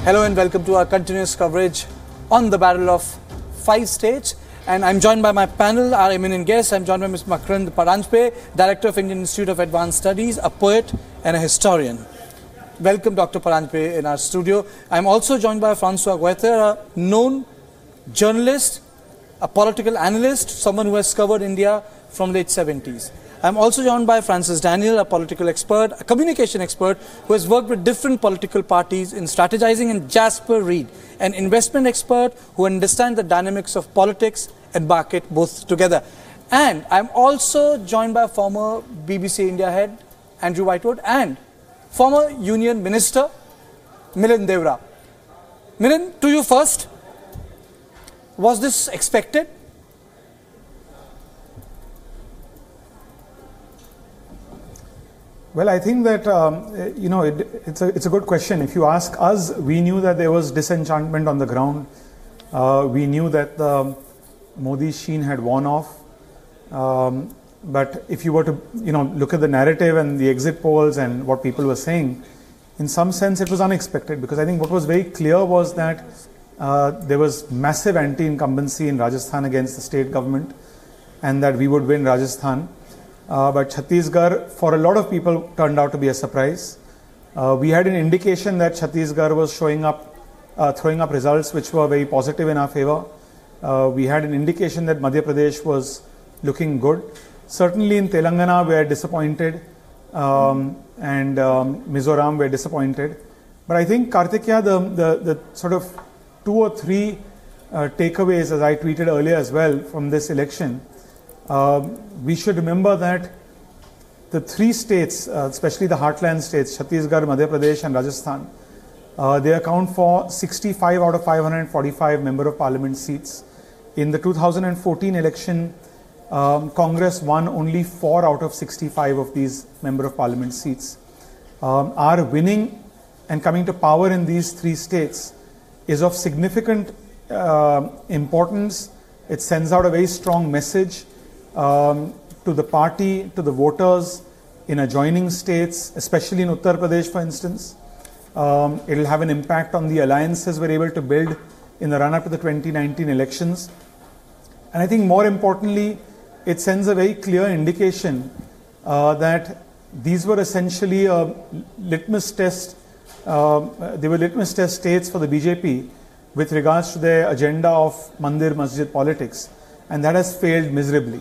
Hello and welcome to our continuous coverage on the Battle of 5 states. And I'm joined by my panel, our eminent guests. I'm joined by Ms. Makarand Paranjpe, Director of Indian Institute of Advanced Studies, a poet and a historian. Welcome, Dr. Paranjpe, in our studio. I'm also joined by François Guether, a known journalist, a political analyst, someone who has covered India from late 70s. I'm also joined by Francis Daniel, a political expert, a communication expert who has worked with different political parties in strategizing, and Jasper Reed, an investment expert who understands the dynamics of politics and market both together. And I'm also joined by former BBC India head Andrew Whitewood and former Union Minister Milind Devra. Milind, to you first. Was this expected? Well, I think that, it's a good question. If you ask us, we knew that there was disenchantment on the ground. We knew that the Modi sheen had worn off. But if you were to, look at the narrative and the exit polls and what people were saying, in some sense it was unexpected, because I think what was very clear was that there was massive anti-incumbency in Rajasthan against the state government, and that we would win Rajasthan. But Chhattisgarh, for a lot of people, turned out to be a surprise. We had an indication that Chhattisgarh was throwing up results which were very positive in our favor. We had an indication that Madhya Pradesh was looking good. Certainly in Telangana we are disappointed, and Mizoram were disappointed. But I think, Karthikeya, the sort of 2 or 3 takeaways, as I tweeted earlier as well, from this election, we should remember that the 3 states, especially the heartland states, Chhattisgarh, Madhya Pradesh and Rajasthan, they account for 65 out of 545 Member of Parliament seats. In the 2014 election, Congress won only 4 out of 65 of these Member of Parliament seats. Our winning and coming to power in these 3 states is of significant importance. It sends out a very strong message to the party, to the voters in adjoining states, especially in Uttar Pradesh, for instance. It will have an impact on the alliances we're able to build in the run-up to the 2019 elections. And I think more importantly, it sends a very clear indication that these were essentially a litmus test. They were litmus test states for the BJP with regards to their agenda of Mandir Masjid politics, and that has failed miserably.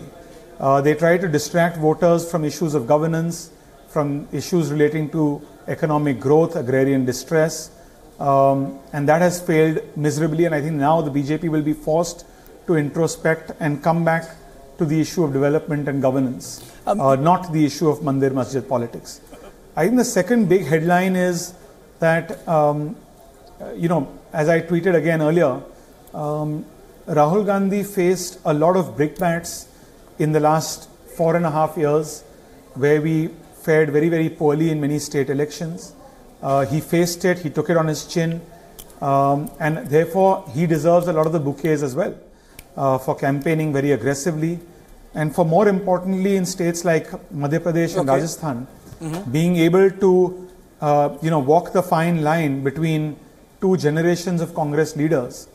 They try to distract voters from issues of governance, from issues relating to economic growth, agrarian distress, and that has failed miserably. And I think now the BJP will be forced to introspect and come back to the issue of development and governance, not the issue of Mandir Masjid politics. I think the second big headline is that, as I tweeted again earlier, Rahul Gandhi faced a lot of brickbats in the last 4.5 years, where we fared very, very poorly in many state elections. He faced it, he took it on his chin, and therefore he deserves a lot of the bouquets as well for campaigning very aggressively. And for more importantly, in states like Madhya Pradesh and Rajasthan, being able to walk the fine line between 2 generations of Congress leaders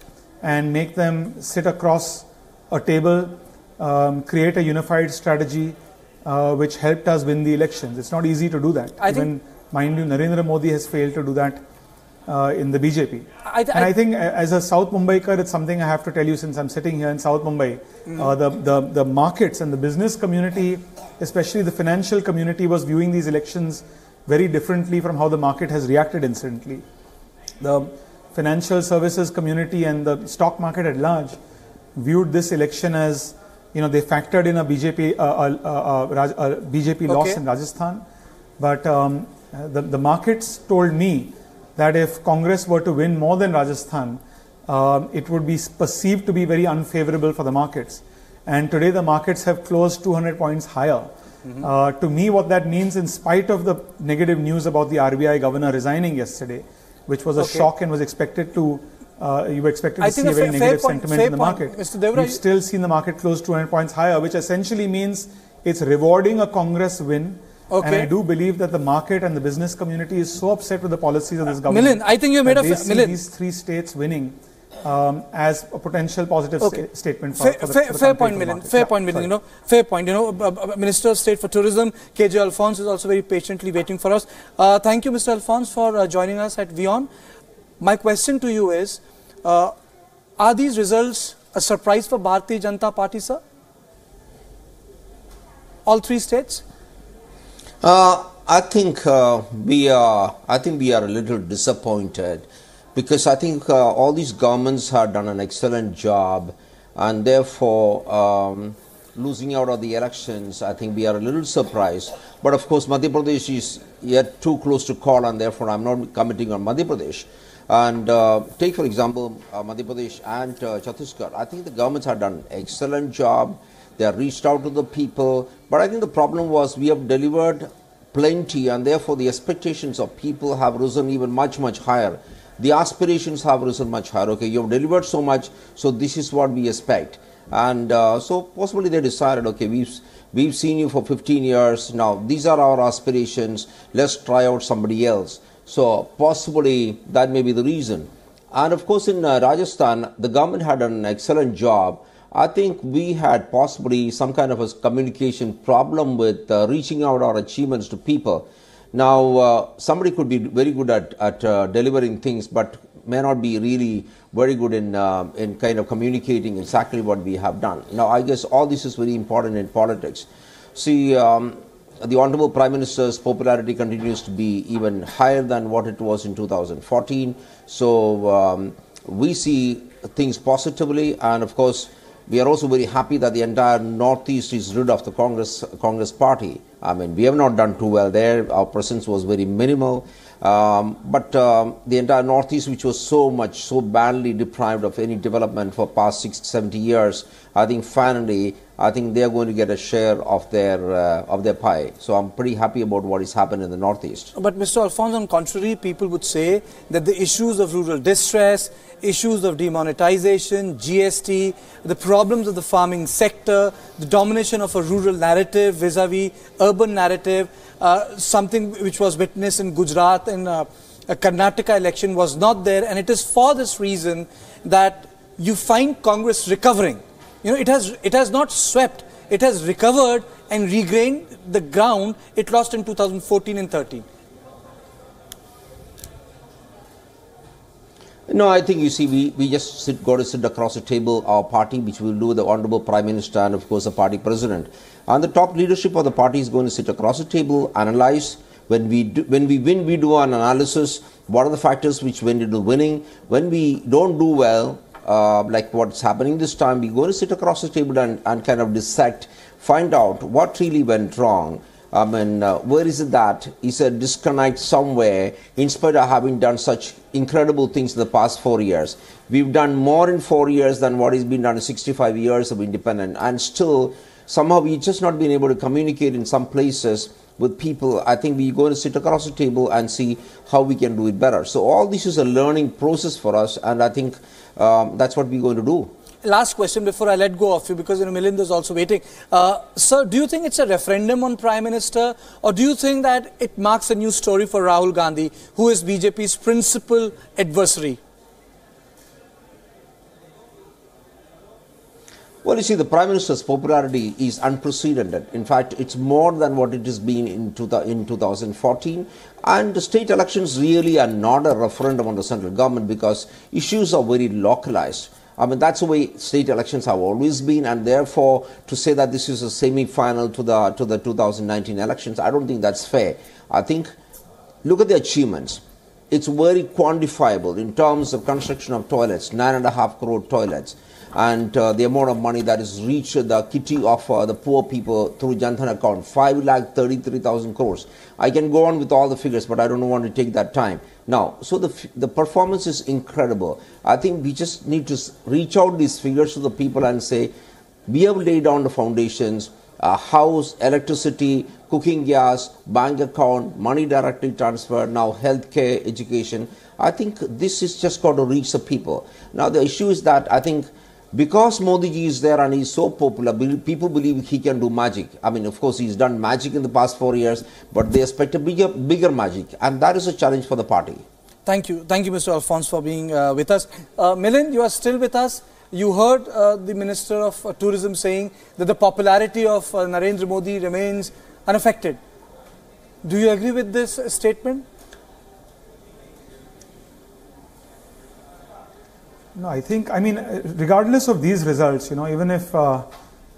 and make them sit across a table, create a unified strategy which helped us win the elections. It's not easy to do that. Even, mind you, Narendra Modi has failed to do that in the BJP. I think as a South Mumbaikar, it's something I have to tell you, since I'm sitting here in South Mumbai. The markets and the business community, especially the financial community, was viewing these elections very differently from how the market has reacted instantly. The financial services community and the stock market at large viewed this election as, they factored in a BJP loss in Rajasthan. But the markets told me that if Congress were to win more than Rajasthan, it would be perceived to be very unfavorable for the markets. And today the markets have closed 200 points higher. To me, what that means, in spite of the negative news about the RBI governor resigning yesterday, which was a shock and was expected to, you were expected to see a very negative sentiment in the market. We've still seen the market close 200 points higher, which essentially means it's rewarding a Congress win And I do believe that the market and the business community is so upset with the policies of this government. Milind, I think you made these three states winning as a potential positive statement for fair point, Milind. Fair point, Milind. You know, fair point. You know, Minister of State for Tourism, KJ Alphonse, is also very patiently waiting for us. Thank you, Mr. Alphonse, for joining us at Wion. My question to you is, are these results a surprise for Bharatiya Janata Party, sir? All three states? I think we are a little disappointed, because I think all these governments have done an excellent job, and therefore losing out of the elections, I think we are a little surprised. But of course, Madhya Pradesh is yet too close to call, and therefore I'm not commenting on Madhya Pradesh. And take for example Madhya Pradesh and Chhattisgarh. I think the governments have done an excellent job. They have reached out to the people, but I think the problem was we have delivered plenty, and therefore the expectations of people have risen even much higher. The aspirations have risen much higher. Okay, you have delivered so much, so this is what we expect. And so possibly they decided, okay, we've seen you for 15 years, now these are our aspirations, let's try out somebody else. So possibly that may be the reason. And of course in Rajasthan, the government had done an excellent job. I think we had possibly some kind of a communication problem with reaching out our achievements to people. Now, somebody could be very good at delivering things, but may not be really very good in kind of communicating exactly what we have done. Now, I guess all this is very important in politics. See, the Honorable Prime Minister's popularity continues to be even higher than what it was in 2014. So, we see things positively, and of course, we are also very happy that the entire Northeast is rid of the Congress party. I mean, we have not done too well there. Our presence was very minimal. But the entire Northeast, which was so badly deprived of any development for past 60-70 years, I think finally, I think they are going to get a share of their pie. So I'm pretty happy about what has happened in the Northeast. But Mr. Alphonse, on contrary, people would say that the issues of rural distress, issues of demonetization, GST, the problems of the farming sector, the domination of a rural narrative vis-a-vis urban narrative, something which was witnessed in Gujarat in a Karnataka election was not there, and it is for this reason that you find Congress recovering. You know, it has not swept, it has recovered and regained the ground it lost in 2014 and 13. No, I think you see, we just got to sit across the table, our party, which will do the Honorable Prime Minister and of course the party president. And the top leadership of the party is going to sit across the table, analyze. When we win, we do an analysis. What are the factors which went into winning? When we don't do well, like what's happening this time, we're going to sit across the table and kind of dissect, find out what really went wrong. I mean, where is it that is a disconnect somewhere, in spite of having done such incredible things in the past 4 years. We've done more in 4 years than what has been done in 65 years of independence, and still somehow we've just not been able to communicate in some places with people. I think we're going to sit across the table and see how we can do it better. So all this is a learning process for us, and I think that's what we're going to do. Last question before I let go of you, because Milind is also waiting. Sir, do you think it's a referendum on Prime Minister, or do you think that it marks a new story for Rahul Gandhi, who is BJP's principal adversary? Well, you see, the Prime Minister's popularity is unprecedented. In fact, it's more than what it has been in 2014. And the state elections really are not a referendum on the central government, because issues are very localized. I mean, that's the way state elections have always been, and therefore to say that this is a semi-final to the 2019 elections, I don't think that's fair. I think, look at the achievements. It's very quantifiable in terms of construction of toilets, 9.5 crore toilets, and the amount of money that is reached the kitty of the poor people through Jan Dhan account, 5,33,000 crores. I can go on with all the figures, but I don't want to take that time. Now, so the performance is incredible. I think we just need to reach out these figures to the people and say, we have laid down the foundations, house, electricity, cooking gas, bank account, money directly transferred, now healthcare, education. I think this is just got to reach the people. Now, the issue is that I think Because Modi ji is there and he's so popular, people believe he can do magic. I mean, of course, he's done magic in the past 4 years, but they expect a bigger magic, and that is a challenge for the party. Thank you, Mr. Alphonse, for being with us. Milind, you are still with us. You heard the Minister of Tourism saying that the popularity of Narendra Modi remains unaffected. Do you agree with this statement? No, I mean, regardless of these results, even if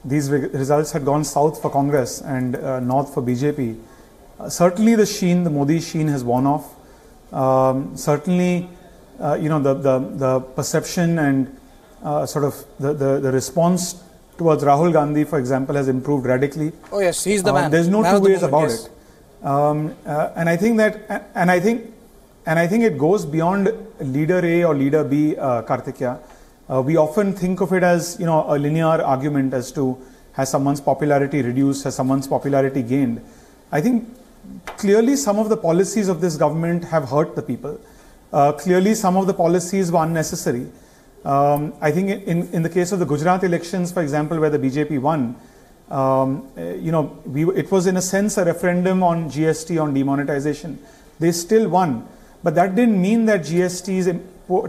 these results had gone south for Congress and north for BJP, certainly the Modi sheen has worn off. Certainly, the perception and sort of the response towards Rahul Gandhi, for example, has improved radically. Oh yes, he's the man. There's no two ways about it. And I think it goes beyond leader A or leader B, Karthikeya. We often think of it as a linear argument as to has someone's popularity reduced, has someone's popularity gained. I think clearly some of the policies of this government have hurt the people. Clearly some of the policies were unnecessary. I think in the case of the Gujarat elections, for example, where the BJP won, it was in a sense a referendum on GST, on demonetization. They still won. But that didn't mean that GST's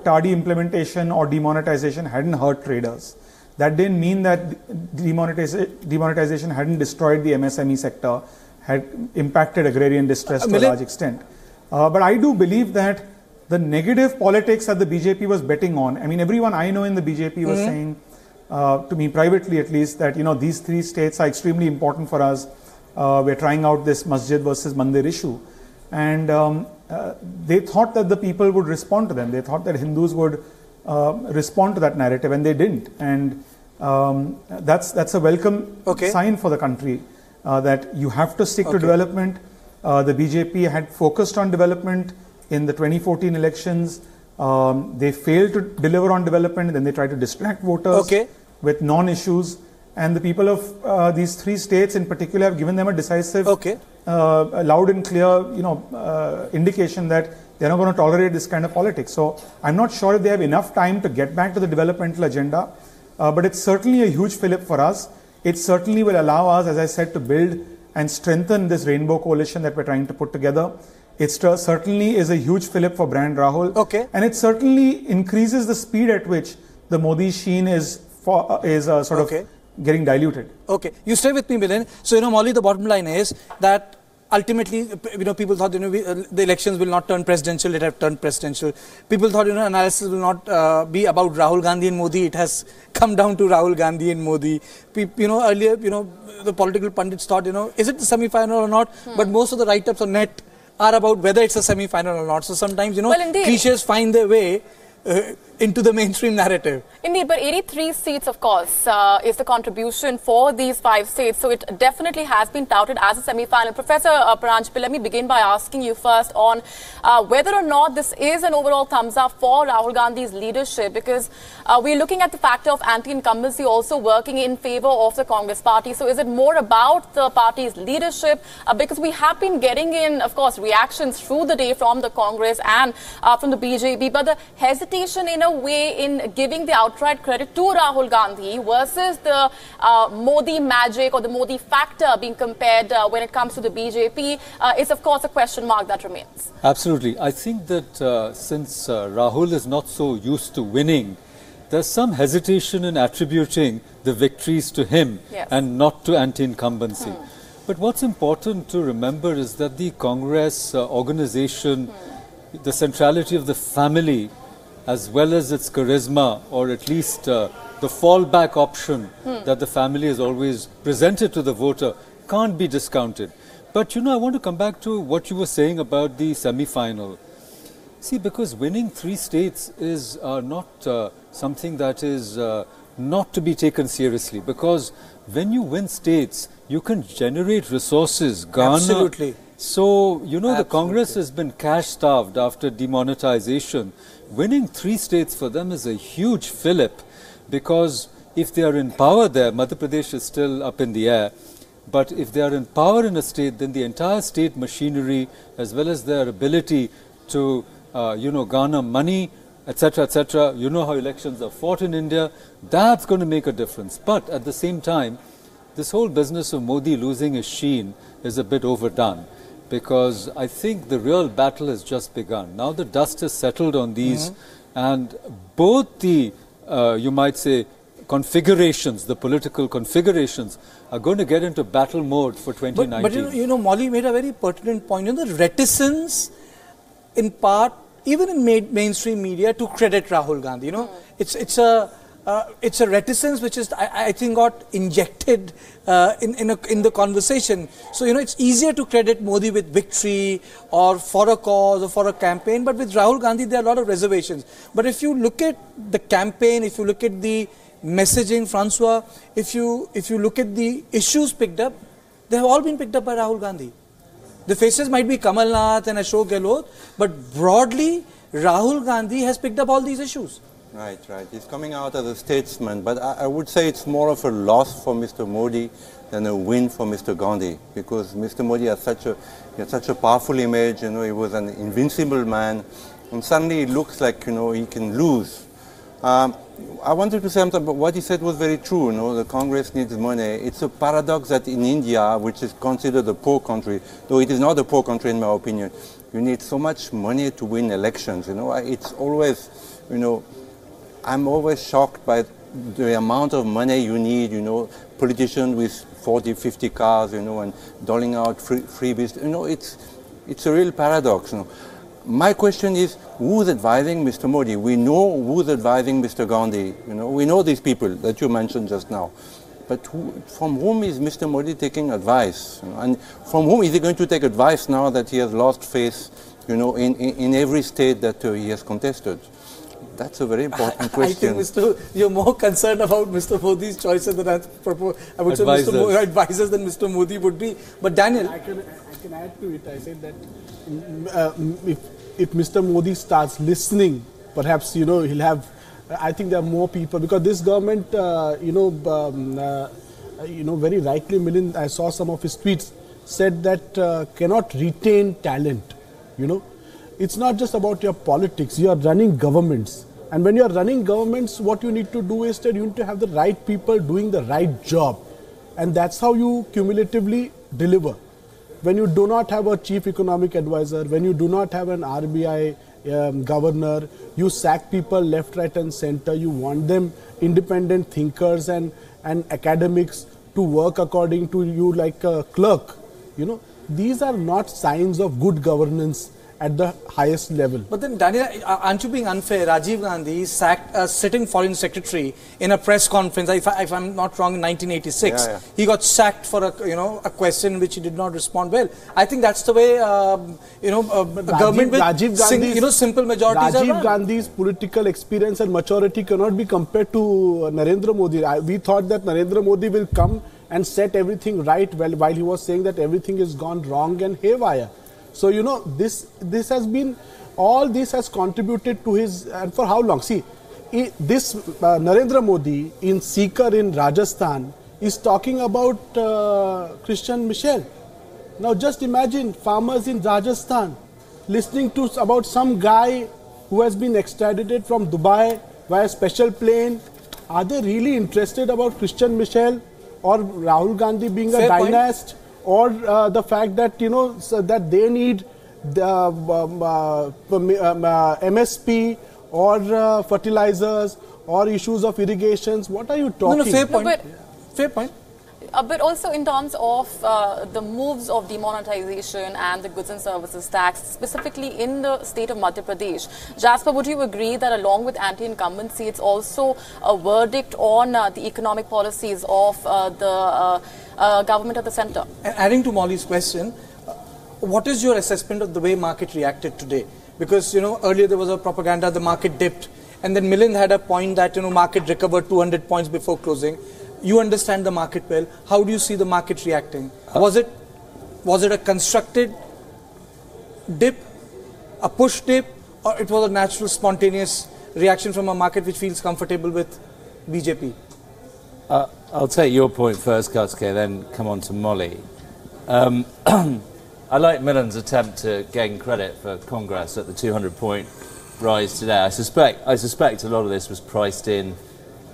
tardy implementation or demonetization hadn't hurt traders. That didn't mean that demonetization hadn't destroyed the MSME sector, had impacted agrarian distress to a large extent. But I do believe that the negative politics that the BJP was betting on, I mean, everyone I know in the BJP was saying, to me privately at least, that these 3 states are extremely important for us. We're trying out this masjid versus mandir issue. And they thought that the people would respond to them. They thought that Hindus would respond to that narrative, and they didn't. And that's a welcome sign for the country, that you have to stick to development. The BJP had focused on development in the 2014 elections. They failed to deliver on development, then they tried to distract voters with non-issues. And the people of these 3 states in particular have given them a decisive, loud and clear, indication that they're not going to tolerate this kind of politics. So I'm not sure if they have enough time to get back to the developmental agenda, but it's certainly a huge fillip for us. It certainly will allow us, as I said, to build and strengthen this rainbow coalition that we're trying to put together. It certainly is a huge fillip for brand Rahul. And it certainly increases the speed at which the Modi sheen is sort of getting diluted. You stay with me, Milind. So, Molly, the bottom line is that ultimately, people thought, the elections will not turn presidential. It have turned presidential. People thought, analysis will not be about Rahul Gandhi and Modi. It has come down to Rahul Gandhi and Modi. Earlier, the political pundits thought, is it the semi-final or not? But most of the write-ups on net are about whether it's a semi-final or not. So sometimes, cliches find their way into the mainstream narrative. Indeed, but 83 seats, of course, is the contribution for these 5 states. So it definitely has been touted as a semi-final. Professor Paranjpe, let me begin by asking you first on whether or not this is an overall thumbs up for Rahul Gandhi's leadership, because we're looking at the factor of anti-incumbency also working in favor of the Congress party. So is it more about the party's leadership? Because we have been getting in, of course, reactions through the day from the Congress and from the BJP, but the hesitation in a way in giving the outright credit to Rahul Gandhi versus the Modi magic or the Modi factor being compared when it comes to the BJP is of course a question mark that remains. Absolutely. I think that since Rahul is not so used to winning, there's some hesitation in attributing the victories to him and not to anti-incumbency. But what's important to remember is that the Congress organization, the centrality of the family, as well as its charisma, or at least the fallback option that the family has always presented to the voter, can't be discounted. But I want to come back to what you were saying about the semi-final. See, because winning 3 states is not something that is not to be taken seriously, because when you win states, you can generate resources, garner. Absolutely. So, the Congress has been cash-starved after demonetization. Winning 3 states for them is a huge fillip, because if they are in power there, Madhya Pradesh is still up in the air, but if they are in power in a state, then the entire state machinery, as well as their ability to, garner money etc., etc. You know how elections are fought in India. That's going to make a difference. But at the same time, this whole business of Modi losing his sheen is a bit overdone, because I think the real battle has just begun. Now the dust has settled on these, and both the, you might say, configurations, the political configurations, are going to get into battle mode for 2019. But you know, Molly made a very pertinent point. You know, the reticence, in part, even in mainstream media, to credit Rahul Gandhi. You know, it's a reticence which is, I think, got injected in the conversation. So, you know, it's easier to credit Modi with victory or for a cause or for a campaign, but with Rahul Gandhi there are a lot of reservations. But if you look at the campaign, if you look at the messaging, Francois, if you look at the issues picked up, they have all been picked up by Rahul Gandhi. The faces might be Kamal Nath and Ashok Gehlot, but broadly Rahul Gandhi has picked up all these issues. Right. He's coming out as a statesman, but I would say it's more of a loss for Mr. Modi than a win for Mr. Gandhi, because Mr. Modi has such a powerful image. You know, he was an invincible man, and suddenly it looks like, you know, he can lose. I wanted to say something, but what he said was very true. You know, the Congress needs money. It's a paradox that in India, which is considered a poor country, though it is not a poor country in my opinion, you need so much money to win elections. You know, it's always, you know, I'm always shocked by the amount of money you need. You know, politicians with 40, 50 cars, you know, and doling out freebies. You know, it's a real paradox. You know. My question is, who's advising Mr. Modi? We know who's advising Mr. Gandhi. You know, we know these people that you mentioned just now. But from whom is Mr. Modi taking advice? You know, and from whom is he going to take advice now that he has lost faith, you know, in every state that he has contested? That's a very important question. I think, you're more concerned about Mr. Modi's choices than I would say Mr. advisors than Mr. Modi would be. But Daniel, I can add to it. I said that if Mr. Modi starts listening, perhaps, you know, he'll have. I think there are more people, because this government, you know, very rightly, Milind, I saw some of his tweets, said that cannot retain talent. You know, it's not just about your politics. You are running governments. And when you are running governments, what you need to do is that you need to have the right people doing the right job. And that's how you cumulatively deliver. When you do not have a chief economic advisor, when you do not have an RBI governor, you sack people left, right and center. You want them independent thinkers and academics to work according to you like a clerk. You know, these are not signs of good governance at the highest level. But then, Daniel, aren't you being unfair? Rajiv Gandhi sacked a sitting foreign secretary in a press conference. If I'm not wrong, in 1986, he got sacked for a question which he did not respond well. I think that's the way government with simple majorities. Rajiv Gandhi's political experience and maturity cannot be compared to Narendra Modi. We thought that Narendra Modi will come and set everything right while he was saying that everything has gone wrong and haywire. So, you know, this has been, all this has contributed to his, and for how long? See, this Narendra Modi in Sikar in Rajasthan is talking about Christian Michel. Now just imagine farmers in Rajasthan listening to about some guy who has been extradited from Dubai via special plane. Are they really interested about Christian Michel or Rahul Gandhi being a dynast? Or the fact that, you know, that they need the MSP or fertilizers or issues of irrigations. What are you talking? No, fair point. Fair point. But also in terms of the moves of demonetization and the goods and services tax, specifically in the state of Madhya Pradesh. Jasper, would you agree that along with anti-incumbency, it's also a verdict on the economic policies of the government of the centre? And adding to Molly's question, what is your assessment of the way market reacted today? Because, you know, earlier there was a propaganda, the market dipped, and then Milind had a point that, you know, market recovered 200 points before closing. You understand the market well. How do you see the market reacting? Was it a constructed dip, a push dip, or it was a natural, spontaneous reaction from a market which feels comfortable with BJP? I'll take your point first, Kaske, then come on to Molly. I like Milland's attempt to gain credit for Congress at the 200-point rise today. I suspect a lot of this was priced in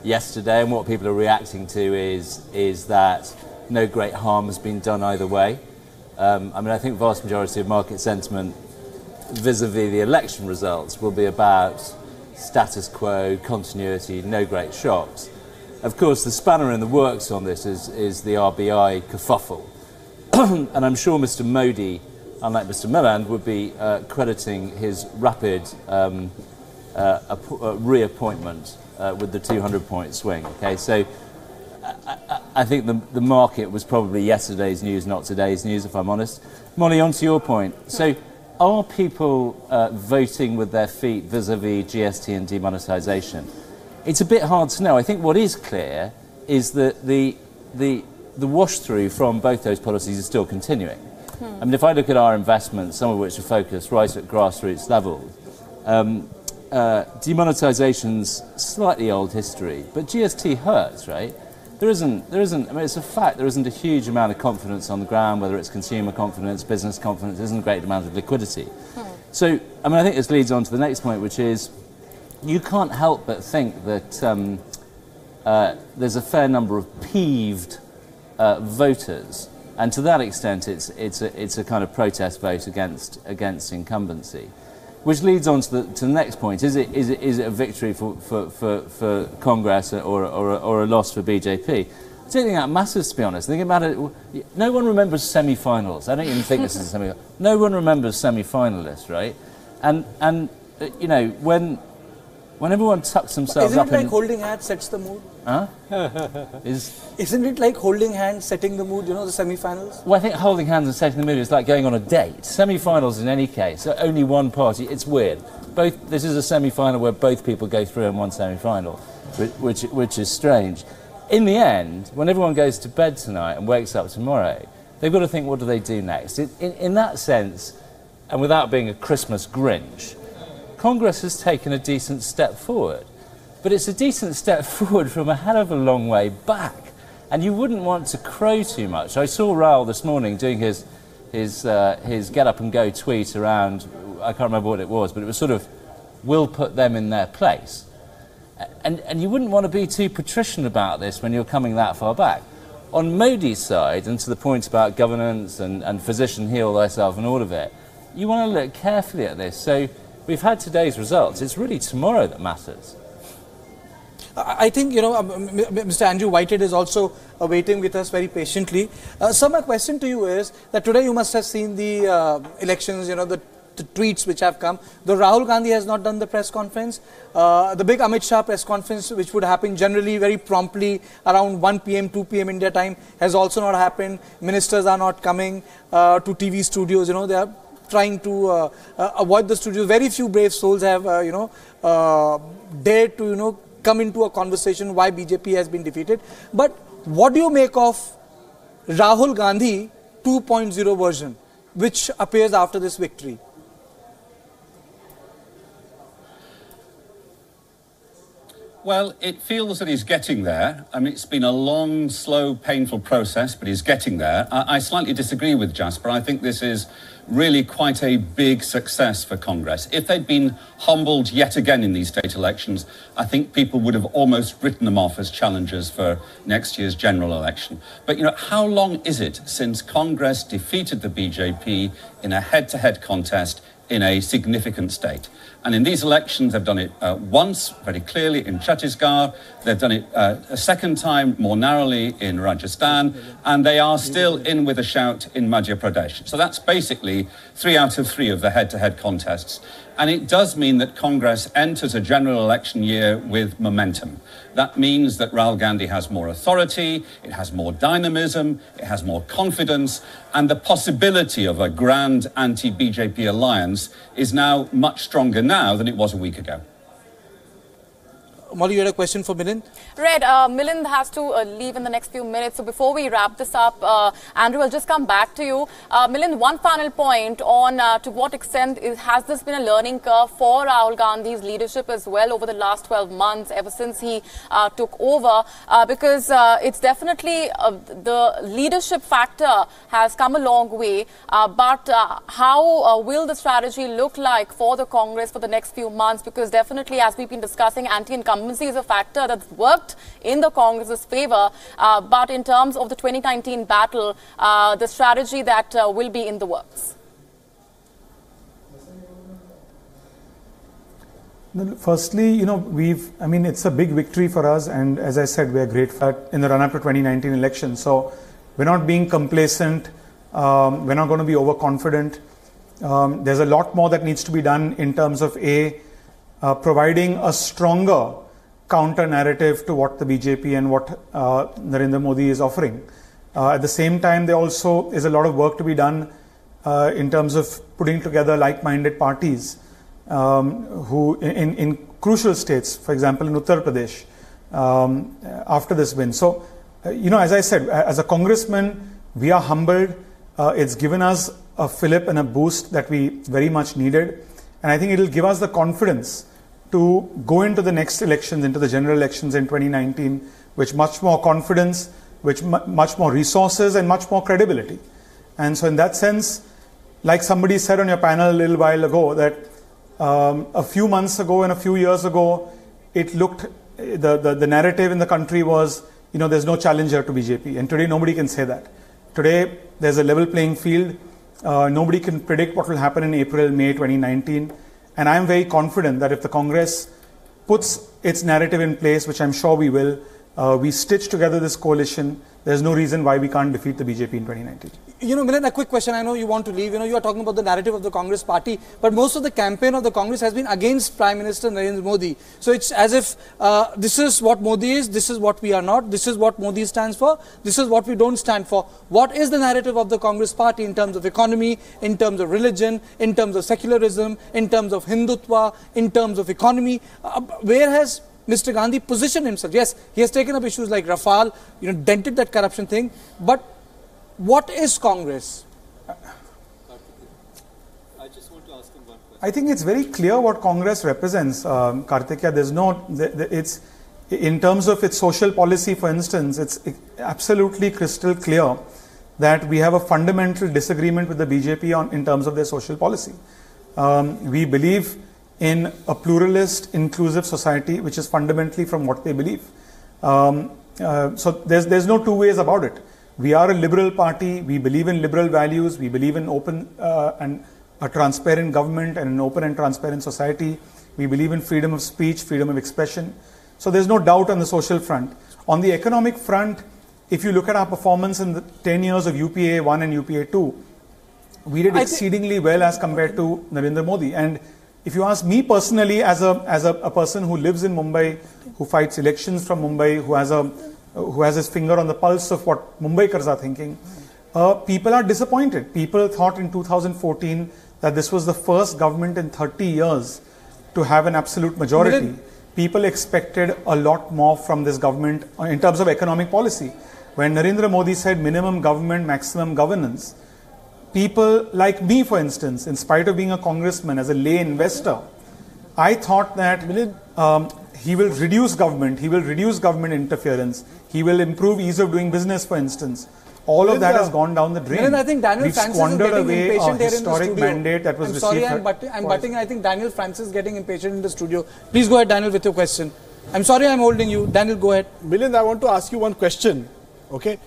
yesterday, and what people are reacting to is that no great harm has been done either way. I mean, I think the vast majority of market sentiment vis-a-vis the election results will be about status quo, continuity, no great shocks. Of course, the spanner in the works on this is the RBI kerfuffle. And I'm sure Mr. Modi, unlike Mr. Milland, would be crediting his rapid reappointment with the 200-point swing. Okay, so I think the market was probably yesterday's news, not today's news, if I'm honest. Molly, on to your point. So, are people voting with their feet vis-a-vis GST and demonetisation? It's a bit hard to know. I think what is clear is that the wash-through from both those policies is still continuing. I mean, if I look at our investments, some of which are focused right at grassroots level, demonetisation's slightly old history, but GST hurts, right? There isn't, I mean, it's a fact, there isn't a huge amount of confidence on the ground, whether it's consumer confidence, business confidence, there isn't a great amount of liquidity. So, I mean, I think this leads on to the next point, which is you can't help but think that there's a fair number of peeved voters, and to that extent it's a kind of protest vote against incumbency. Which leads on to the next point. Is it a victory for Congress or a loss for BJP? I don't think that matters, to be honest. Think about it. No one remembers semi-finals. I don't even think this is a semi-final. No one remembers semi-finalists, right? And you know, when everyone tucks themselves up... Isn't it like holding hands sets the mood? Huh? Isn't it like holding hands setting the mood, you know, the semi-finals? Well, I think holding hands and setting the mood is like going on a date. Semi-finals in any case, only one party, it's weird. This is a semi-final where both people go through in one semi-final, which is strange. In the end, when everyone goes to bed tonight and wakes up tomorrow, they've got to think, what do they do next? In that sense, and without being a Christmas Grinch, Congress has taken a decent step forward. But it's a decent step forward from a hell of a long way back. And you wouldn't want to crow too much. I saw Rahul this morning doing his get up and go tweet around, I can't remember what it was, but it was sort of, we'll put them in their place. And you wouldn't want to be too patrician about this when you're coming that far back. On Modi's side, and to the point about governance and physician heal thyself and all of it, you want to look carefully at this. So we've had today's results. It's really tomorrow that matters. I think, you know, Mr. Andrew Whitehead is also waiting with us very patiently. So my question to you is that today you must have seen the elections, you know, the tweets which have come. The Rahul Gandhi has not done the press conference. The big Amit Shah press conference, which would happen generally very promptly around 1 p.m., 2 p.m. India time, has also not happened. Ministers are not coming to TV studios, you know, they are trying to avoid the studios. Very few brave souls have, dared to, you know, come into a conversation why BJP has been defeated. But what do you make of Rahul Gandhi 2.0 version, which appears after this victory? Well, it feels that he's getting there. I mean, it's been a long, slow, painful process, but he's getting there. I slightly disagree with Jasper. I think this is really quite a big success for Congress. If they'd been humbled yet again in these state elections, I think people would have almost written them off as challengers for next year's general election. But, you know, how long is it since Congress defeated the BJP in a head-to-head contest in a significant state? And in these elections, they've done it once, very clearly, in Chattisgarh. They've done it a second time, more narrowly, in Rajasthan. And they are still in with a shout in Madhya Pradesh. So that's basically 3 out of 3 of the head-to-head contests. And it does mean that Congress enters a general election year with momentum. That means that Rahul Gandhi has more authority, it has more dynamism, it has more confidence, and the possibility of a grand anti-BJP alliance is now much stronger now than it was a week ago. Molly, you had a question for Milind? Right. Milind has to leave in the next few minutes. So before we wrap this up, Andrew, I'll just come back to you. Milind, one final point on to what extent has this been a learning curve for Rahul Gandhi's leadership as well over the last 12 months, ever since he took over? Because it's definitely the leadership factor has come a long way. But how will the strategy look like for the Congress for the next few months? Because definitely, as we've been discussing, anti-incumbency is a factor that's worked in the Congress's favor. But in terms of the 2019 battle, the strategy that will be in the works. Firstly, it's a big victory for us, and as I said, we are grateful in the run-up to 2019 election. So we're not being complacent. We're not going to be overconfident. There's a lot more that needs to be done in terms of providing a stronger counter narrative to what the BJP and what Narendra Modi is offering. At the same time, there also is a lot of work to be done in terms of putting together like-minded parties who in crucial states, for example, in Uttar Pradesh, after this win. So, as I said, as a congressman, we are humbled. It's given us a fillip and a boost that we very much needed. And I think it will give us the confidence to go into the next elections, into the general elections in 2019, with much more confidence, with much more resources and much more credibility. And so in that sense, like somebody said on your panel a little while ago, that a few months ago and a few years ago, it looked, the narrative in the country was, there's no challenger to BJP. And today nobody can say that. Today there's a level playing field. Nobody can predict what will happen in April, May 2019. And I'm very confident that if the Congress puts its narrative in place, which I'm sure we will, we stitch together this coalition, there's no reason why we can't defeat the BJP in 2019. Milind, a quick question. I know you want to leave. You are talking about the narrative of the Congress party, but most of the campaign of the Congress has been against Prime Minister Narendra Modi. So it's as if this is what Modi is, this is what we are not, this is what Modi stands for, this is what we don't stand for. What is the narrative of the Congress party in terms of economy, in terms of religion, in terms of secularism, in terms of Hindutva, in terms of economy? Where has Mr. Gandhi positioned himself? Yes, he has taken up issues like Rafale, dented that corruption thing, but what is Congress? I just want to ask him one question. I think it's very clear what Congress represents, Karthikeya. There's no, it's in terms of its social policy, for instance, it's absolutely crystal clear that we have a fundamental disagreement with the BJP in terms of their social policy. We believe in a pluralist, inclusive society, which is fundamentally from what they believe. So there's no two ways about it. We are a liberal party. We believe in liberal values. We believe in open and a transparent government and an open and transparent society. We believe in freedom of speech, freedom of expression. So there's no doubt on the social front. On the economic front, if you look at our performance in the 10 years of UPA 1 and UPA 2, we did exceedingly well as compared to Narendra Modi. And if you ask me personally, as a person who lives in Mumbai, who fights elections from Mumbai, who has his finger on the pulse of what Mumbaikars are thinking, people are disappointed. People thought in 2014 that this was the first government in 30 years to have an absolute majority. People expected a lot more from this government in terms of economic policy. When Narendra Modi said minimum government, maximum governance, people like me, for instance, in spite of being a congressman, as a lay investor, I thought that he will reduce government, he will reduce government interference, he will improve ease of doing business, for instance. All of that has gone down the drain. I think Daniel Francis is getting impatient here in the studio. Mandate that was I'm butting. I think Daniel Francis is getting impatient in the studio. Please go ahead, Daniel, with your question. I'm sorry I'm holding you. Daniel, go ahead. Milind, I want to ask you one question. Okay,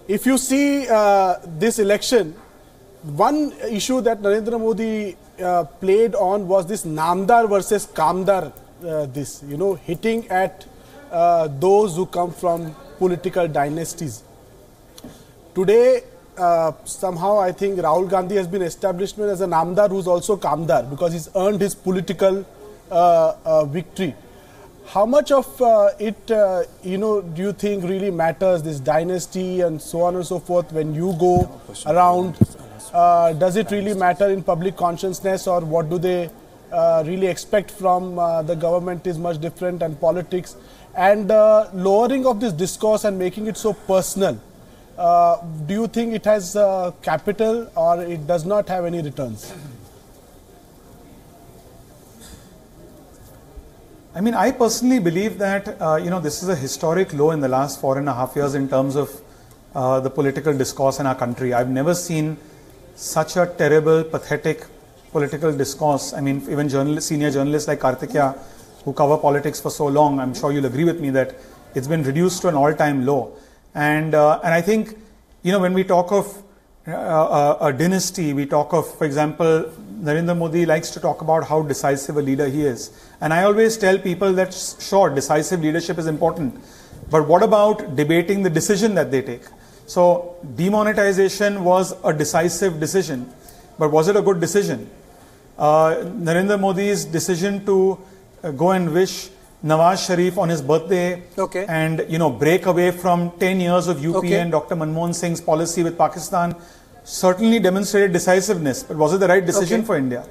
if you see this election, one issue that Narendra Modi played on was this Namdar versus Kamdar, hitting at those who come from political dynasties. Today, somehow I think Rahul Gandhi has been established as a Namdar who's also Kamdar because he's earned his political victory. How much of it, do you think really matters, this dynasty and so on and so forth, when you go around? Does it really matter in public consciousness, or what do they really expect from the government is much different, and politics, and lowering of this discourse and making it so personal. Do you think it has capital, or it does not have any returns? I mean, I personally believe that, this is a historic low in the last 4.5 years in terms of the political discourse in our country. I've never seen such a terrible, pathetic political discourse. I mean, even senior journalists like Karthikeya, who cover politics for so long, I'm sure you'll agree with me that it's been reduced to an all-time low. And I think, when we talk of a dynasty, we talk of, for example, Narendra Modi likes to talk about how decisive a leader he is. And I always tell people that, sure, decisive leadership is important. But what about debating the decision that they take? So, demonetization was a decisive decision. But was it a good decision? Narendra Modi's decision to go and wish Nawaz Sharif on his birthday and, break away from 10 years of UPA and Dr. Manmohan Singh's policy with Pakistan certainly demonstrated decisiveness. But was it the right decision for India?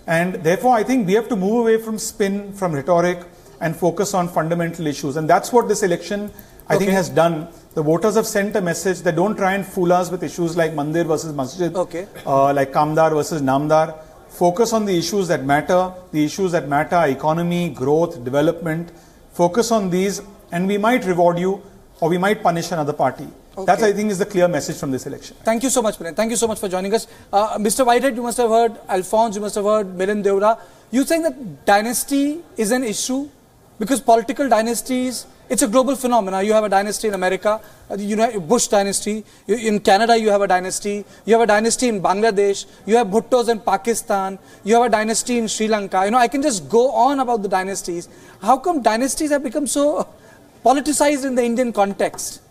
And therefore, I think we have to move away from spin, from rhetoric, and focus on fundamental issues. And that's what this election, I think, has done. The voters have sent a message that don't try and fool us with issues like Mandir versus Masjid, like Kamdar versus Namdar. Focus on the issues that matter. The issues that matter are economy, growth, development. Focus on these, and we might reward you, or we might punish another party. That, I think, is the clear message from this election. Thank you so much, Milind. Thank you so much for joining us. Mr. Whitehead, you must have heard Alphonse, you must have heard Milind Deora. You think that dynasty is an issue? Because political dynasties, it's a global phenomenon. You have a dynasty in America, Bush dynasty. In Canada, you have a dynasty. You have a dynasty in Bangladesh. You have Bhuttos in Pakistan. You have a dynasty in Sri Lanka. I can just go on about the dynasties. How come dynasties have become so politicized in the Indian context?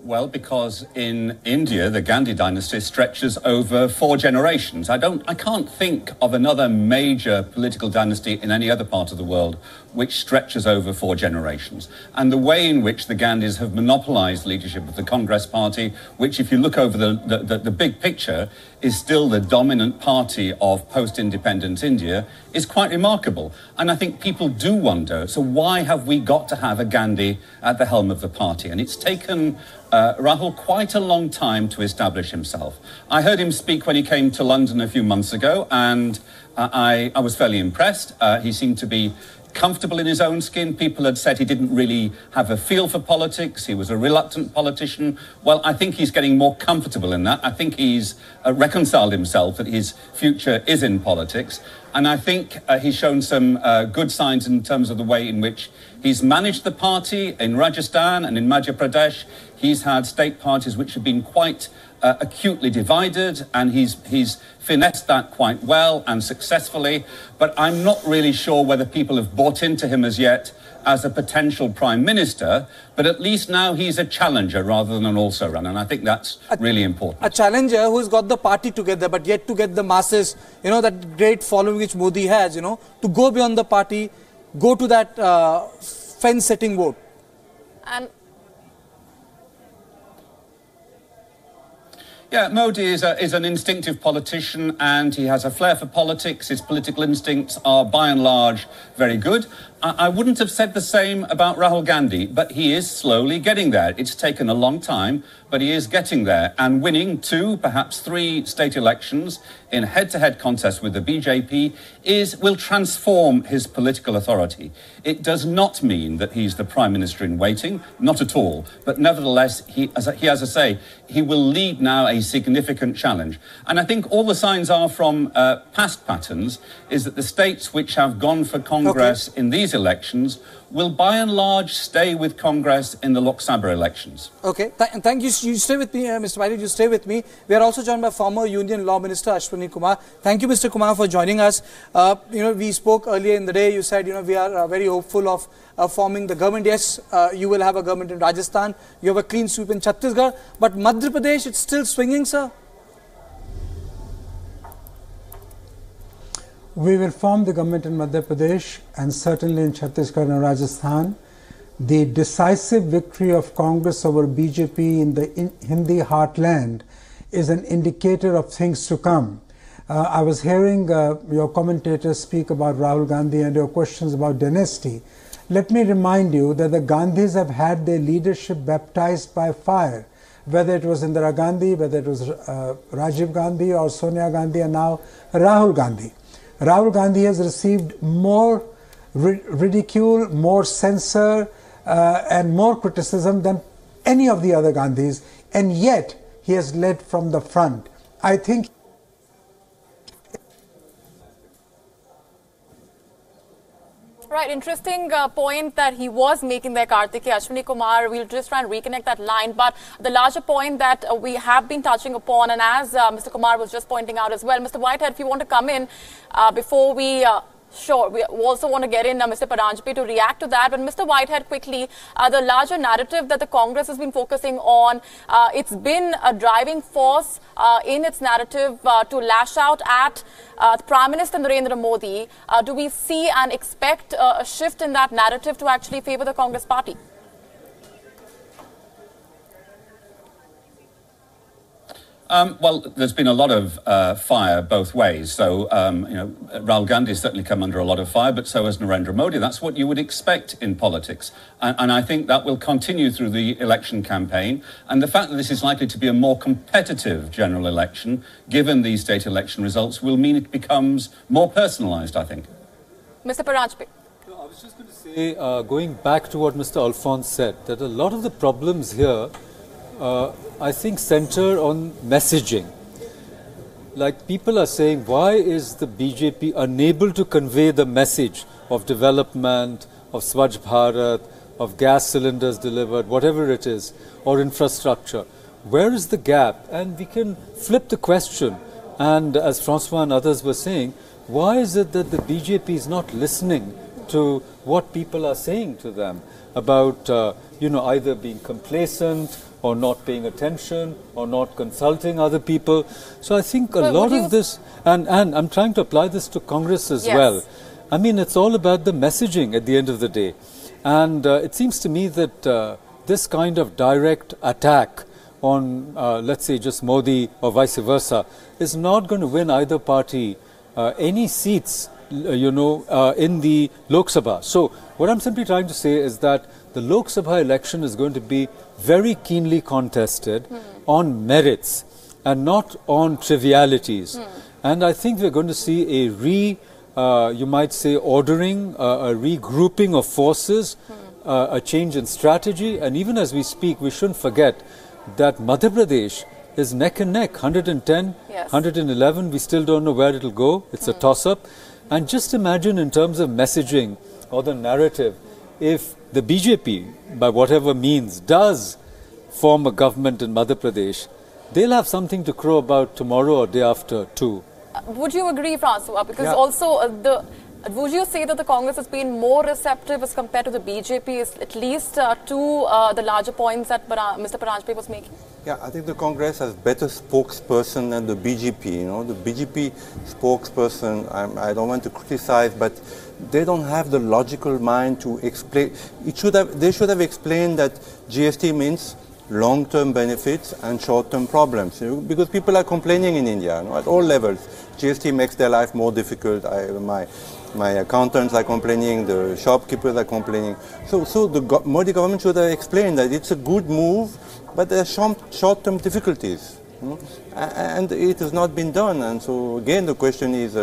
Well, because in India, the Gandhi dynasty stretches over 4 generations. I can't think of another major political dynasty in any other part of the world which stretches over 4 generations. And the way in which the Gandhis have monopolized leadership of the Congress party, which, if you look over the big picture, is still the dominant party of post-independence India, is quite remarkable. And I think people do wonder, so why have we got to have a Gandhi at the helm of the party? And it's taken Rahul quite a long time to establish himself. I heard him speak when he came to London a few months ago, and I was fairly impressed. He seemed to be comfortable in his own skin. People had said he didn't really have a feel for politics. He was a reluctant politician. Well, I think he's getting more comfortable in that. I think he's reconciled himself that his future is in politics. And I think he's shown some good signs in terms of the way in which he's managed the party in Rajasthan and in Madhya Pradesh. He's had state parties which have been quite acutely divided, and he's finessed that quite well and successfully. But I'm not really sure whether people have bought into him as yet as a potential prime minister, but at least now he's a challenger rather than an also-ran, and I think that's really important. A challenger who's got the party together, but yet to get the masses, that great following which Modi has, to go beyond the party, go to that fence-setting vote. And yeah, Modi is an instinctive politician, and he has a flair for politics. His political instincts are, by and large, very good. I wouldn't have said the same about Rahul Gandhi, but he is slowly getting there. It's taken a long time, but he is getting there. And winning 2, perhaps 3 state elections in head-to-head contest with the BJP will transform his political authority. It does not mean that he's the Prime Minister in waiting, not at all. But nevertheless, as I say, he will lead now a significant challenge. And I think all the signs are from past patterns is that the states which have gone for Congress in these elections will by and large stay with Congress in the Lok Sabha elections. Okay, thank you. You stay with me, Mr. Whitehead, you stay with me. We are also joined by former Union Law Minister Ashwini Kumar. Thank you, Mr. Kumar, for joining us. We spoke earlier in the day. You said, we are very hopeful of forming the government. Yes, you will have a government in Rajasthan. You have a clean sweep in Chhattisgarh. But Madhya Pradesh, it's still swinging, sir? We will form the government in Madhya Pradesh and certainly in Chhattisgarh and Rajasthan. The decisive victory of Congress over BJP in the Hindi heartland is an indicator of things to come. I was hearing your commentators speak about Rahul Gandhi and your questions about Dynasty. Let me remind you that the Gandhis have had their leadership baptized by fire, whether it was Indira Gandhi, whether it was Rajiv Gandhi or Sonia Gandhi, and now Rahul Gandhi. Rahul Gandhi has received more ridicule, more censure, and more criticism than any of the other Gandhis, and yet he has led from the front. I think Right, interesting point that he was making there, Karthikeya. Ashwini Kumar, we'll just try and reconnect that line. But the larger point that we have been touching upon, and as Mr. Kumar was just pointing out as well, Mr. Whitehead, if you want to come in before we... Sure, we also want to get in Mr. Paranjpe to react to that. But Mr. Whitehead, quickly, the larger narrative that the Congress has been focusing on, it's been a driving force in its narrative to lash out at Prime Minister Narendra Modi. Do we see and expect a shift in that narrative to actually favor the Congress party? Well, there's been a lot of fire both ways. So, you know, Rahul Gandhi has certainly come under a lot of fire, but so has Narendra Modi. That's what you would expect in politics. And I think that will continue through the election campaign. And the fact that this is likely to be a more competitive general election, given these state election results, will mean it becomes more personalised, I think. Mr. Paranjpe. I was just going to say, going back to what Mr. Alphonse said, that a lot of the problems here I think center on messaging. Like people are saying, why is the BJP unable to convey the message of development, of Swachh Bharat, of gas cylinders delivered, whatever it is, or infrastructure? Where is the gap? And we can flip the question. And as Francois and others were saying, why is it that the BJP is not listening to what people are saying to them about, you know, either being complacent, or not paying attention, or not consulting other people. So I think a lot of this, and I'm trying to apply this to Congress as well. I mean, it's all about the messaging at the end of the day. And it seems to me that this kind of direct attack on, let's say, just Modi or vice versa, is not going to win either party any seats, you know, in the Lok Sabha. So what I'm simply trying to say is that the Lok Sabha election is going to be very keenly contested on merits and not on trivialities. And I think we're going to see a you might say, ordering, a regrouping of forces, a change in strategy. And even as we speak, we shouldn't forget that Madhya Pradesh is neck and neck, 110, 111. We still don't know where it'll go. It's a toss-up. And just imagine in terms of messaging or the narrative, if the BJP, by whatever means, does form a government in Madhya Pradesh, they'll have something to crow about tomorrow or day after too. Would you agree, Francois? Because also would you say that the Congress has been more receptive as compared to the BJP, at least to the larger points that Mr. Paranjpe was making? Yeah, I think the Congress has better spokesperson than the BJP. You know, the BJP spokesperson, I don't want to criticize, but they don't have the logical mind to explain. They should have explained that GST means long-term benefits and short-term problems. You know, because people are complaining in India, you know, at all levels. GST makes their life more difficult. My accountants are complaining, the shopkeepers are complaining. So the Modi government should have explained that it's a good move, but there are short-term difficulties. You know? And it has not been done. And so again, the question is,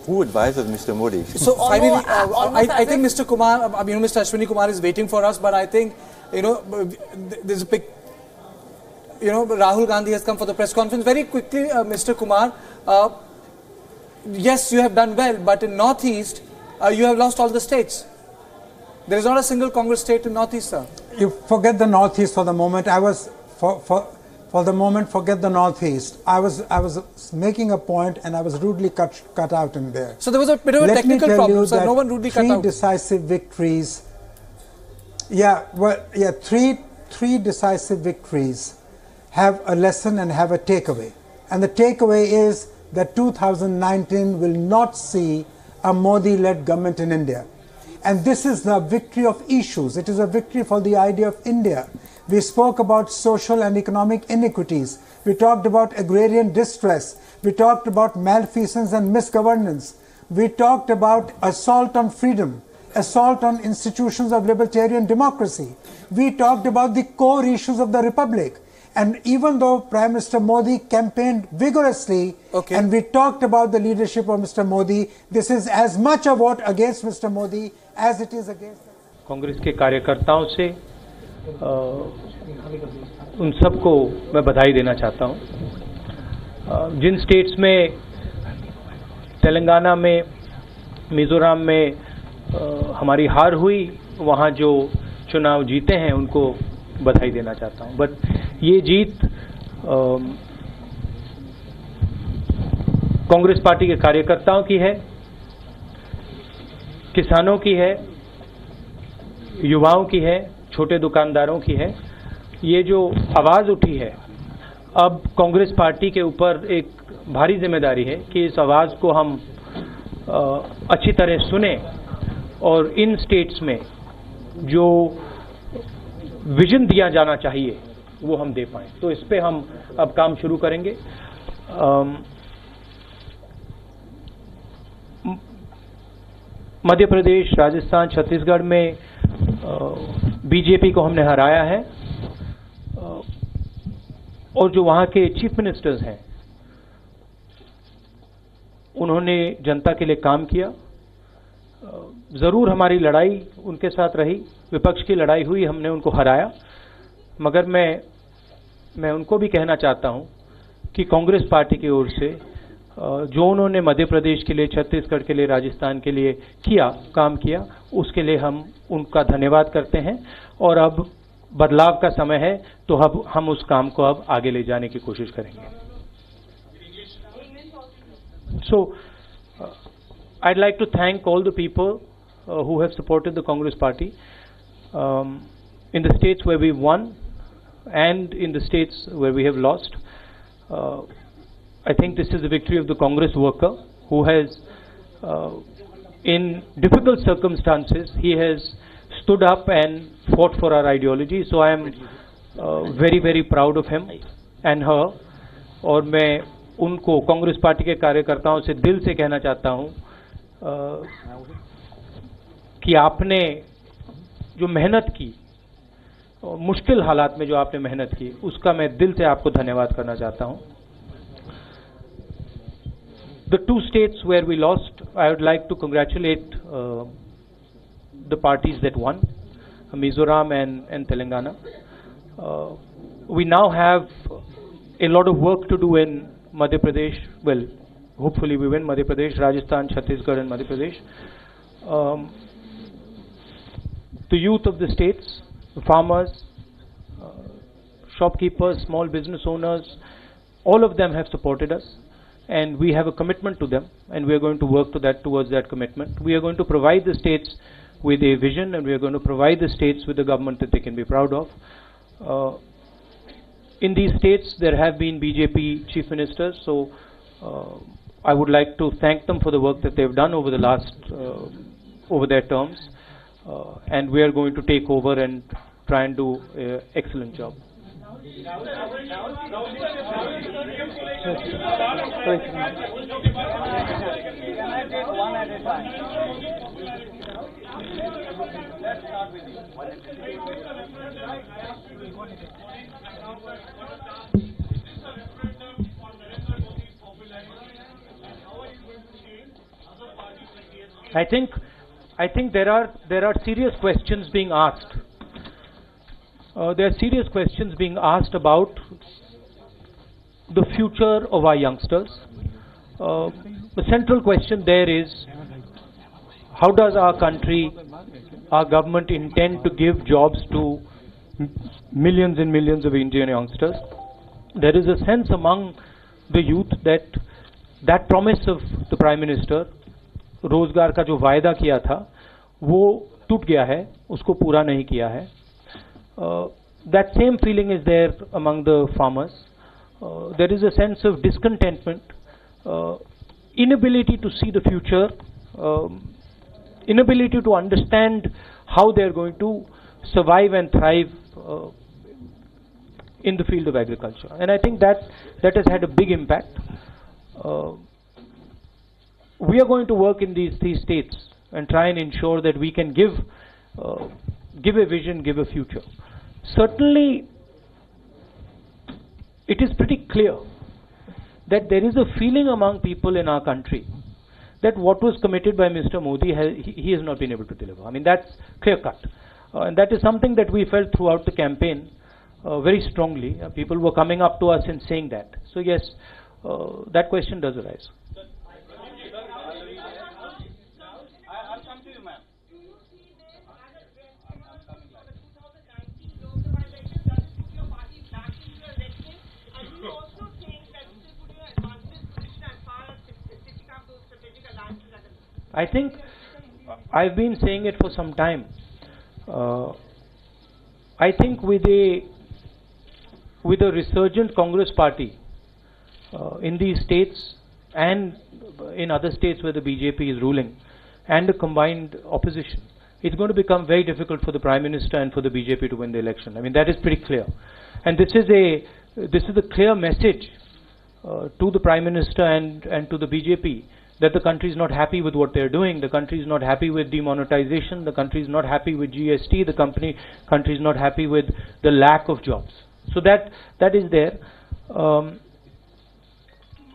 who advises Mr. Modi? So finally, I think Mr. Kumar, you know, Mr. Ashwini Kumar is waiting for us, but I think, you know, there's a big, you know, Rahul Gandhi has come for the press conference. Very quickly, Mr. Kumar, yes, you have done well, but in Northeast, you have lost all the states. There is not a single Congress state in Northeast, sir. You forget the Northeast for the moment. I was, for the moment, forget the Northeast. I was making a point and I was rudely cut out in there. So there was a bit of a technical problem, sir. No one rudely cut out. Three decisive victories. Three decisive victories have a lesson and have a takeaway. And the takeaway is that 2019 will not see a Modi-led government in India. And this is the victory of issues. It is a victory for the idea of India. We spoke about social and economic inequities. We talked about agrarian distress. We talked about malfeasance and misgovernance. We talked about assault on freedom, assault on institutions of libertarian democracy. We talked about the core issues of the Republic. And even though Prime Minister Modi campaigned vigorously, and we talked about the leadership of Mr. Modi, this is as much a vote against Mr. Modi as it is against. Congress के कार्यकर्ताओं से उन सबको मैं बधाई देना चाहता हूं। जिन स्टेट्स में, तेलंगाना में, मिजोरम में हमारी हार हुई, वहां जो चुनाव जीते हैं उनको बधाई देना चाहता हूं। बट ये जीत कांग्रेस पार्टी के कार्यकर्ताओं की है, किसानों की है, युवाओं की है, छोटे दुकानदारों की है। ये जो आवाज उठी है, अब कांग्रेस पार्टी के ऊपर एक भारी जिम्मेदारी है कि इस आवाज को हम अच्छी तरह सुने और इन स्टेट्स में जो विजन दिया जाना चाहिए वो हम दे पाएं। तो इस पे हम अब काम शुरू करेंगे। मध्य प्रदेश, राजस्थान, छत्तीसगढ़ में बीजेपी को हमने हराया है और जो वहां के चीफ मिनिस्टर्स हैं उन्होंने जनता के लिए काम किया। जरूर हमारी लड़ाई उनके साथ रही, विपक्ष की लड़ाई हुई, हमने उनको हराया, मगर मैं उनको भी कहना चाहता हूं कि कांग्रेस पार्टी की ओर से जो उन्होंने मध्य प्रदेश के लिए, छत्तीसगढ़ के लिए, राजस्थान के लिए काम किया, उसके लिए हम उनका धन्यवाद करते हैं। और अब बदलाव का समय है, तो अब हम उस काम को अब आगे ले जाने की कोशिश करेंगे। So, I'd like to thank all the people who have supported the Congress Party in the states where we won and in the states where we have lost. I think this is the victory of the Congress worker who has, in difficult circumstances, he has stood up and fought for our ideology. So I am very, very proud of him and her. और मैं उनको, Congress party के कार्यकर्ताओं से दिल से कहना चाहता हूं कि आपने जो मेहनत की, मुश्किल हालात में जो आपने मेहनत की, उसका मैं दिल से आपको धन्यवाद करना चाहता हूं। The two states where we lost, I would like to congratulate the parties that won, Mizoram and Telangana. We now have a lot of work to do in Madhya Pradesh. Well, hopefully we win Madhya Pradesh, Rajasthan, Chhattisgarh and Madhya Pradesh. The youth of the states, the farmers, shopkeepers, small business owners, all of them have supported us. And we have a commitment to them, and we are going to work towards that commitment. We are going to provide the states with a vision, and we are going to provide the states with a government that they can be proud of. In these states, there have been BJP chief ministers, so I would like to thank them for the work that they've done over the last, over their terms, and we are going to take over and try and do an excellent job. I think there are serious questions being asked. There are serious questions being asked about the future of our youngsters. The central question there is, how does our country, our government intend to give jobs to millions and millions of Indian youngsters? There is a sense among the youth that promise of the Prime Minister, रोजगार का जो वायदा किया था, वो टूट गया है, उसको पूरा नहीं किया है. That same feeling is there among the farmers. There is a sense of discontentment, inability to see the future inability to understand how they are going to survive and thrive in the field of agriculture. And I think that has had a big impact. We are going to work in these three states and try and ensure that we can give a vision, give a future. Certainly, it is pretty clear that there is a feeling among people in our country that what was committed by Mr. Modi, he has not been able to deliver. I mean, that's clear cut. And that is something that we felt throughout the campaign very strongly. People were coming up to us and saying that. So yes, that question does arise. I think I've been saying it for some time. I think with a resurgent Congress party in these states and in other states where the BJP is ruling, and a combined opposition, it's going to become very difficult for the Prime Minister and for the BJP to win the election. I mean, that is pretty clear. And this is a clear message to the Prime Minister and to the BJP that the country is not happy with what they're doing. The country is not happy with demonetization. The country is not happy with GST. The country is not happy with the lack of jobs. So that is there.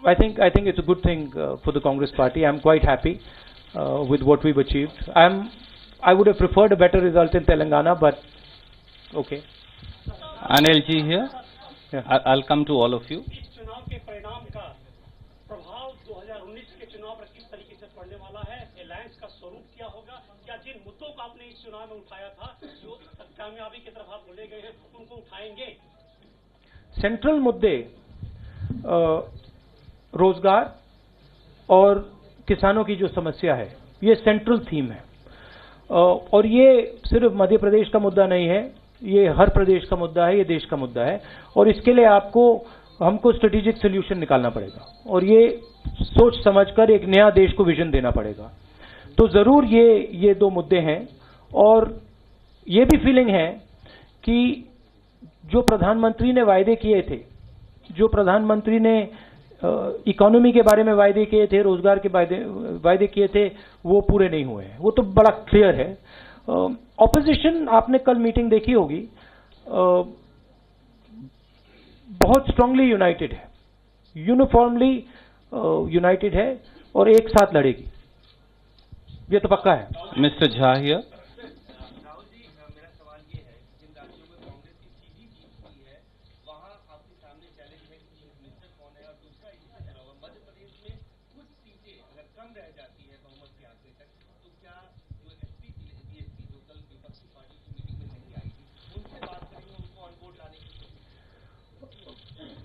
I think it's a good thing for the Congress party. I'm quite happy with what we've achieved. I would have preferred a better result in Telangana, but okay. Anil ji here. Yeah. I'll come to all of you. Central मुद्दे रोजगार और किसानों की जो समस्या है, ये central theme है। और ये सिर्फ मध्य प्रदेश का मुद्दा नहीं है, ये हर प्रदेश का मुद्दा है, ये देश का मुद्दा है। और इसके लिए हमको स्ट्रेटेजिक सोल्यूशन निकालना पड़ेगा और ये सोच समझकर एक नया देश को विजन देना पड़ेगा। तो जरूर ये दो मुद्दे हैं। और ये भी फीलिंग है कि जो प्रधानमंत्री ने वायदे किए थे, जो प्रधानमंत्री ने इकोनॉमी के बारे में वायदे किए थे, रोजगार के वायदे किए थे, वो पूरे नहीं हुए हैं। वो तो बड़ा क्लियर है। ऑपोजिशन, आपने कल मीटिंग देखी होगी, बहुत स्ट्रांगली यूनाइटेड है, यूनिफॉर्मली यूनाइटेड है और एक साथ लड़ेगी, ये तो पक्का है। Mister Jha here.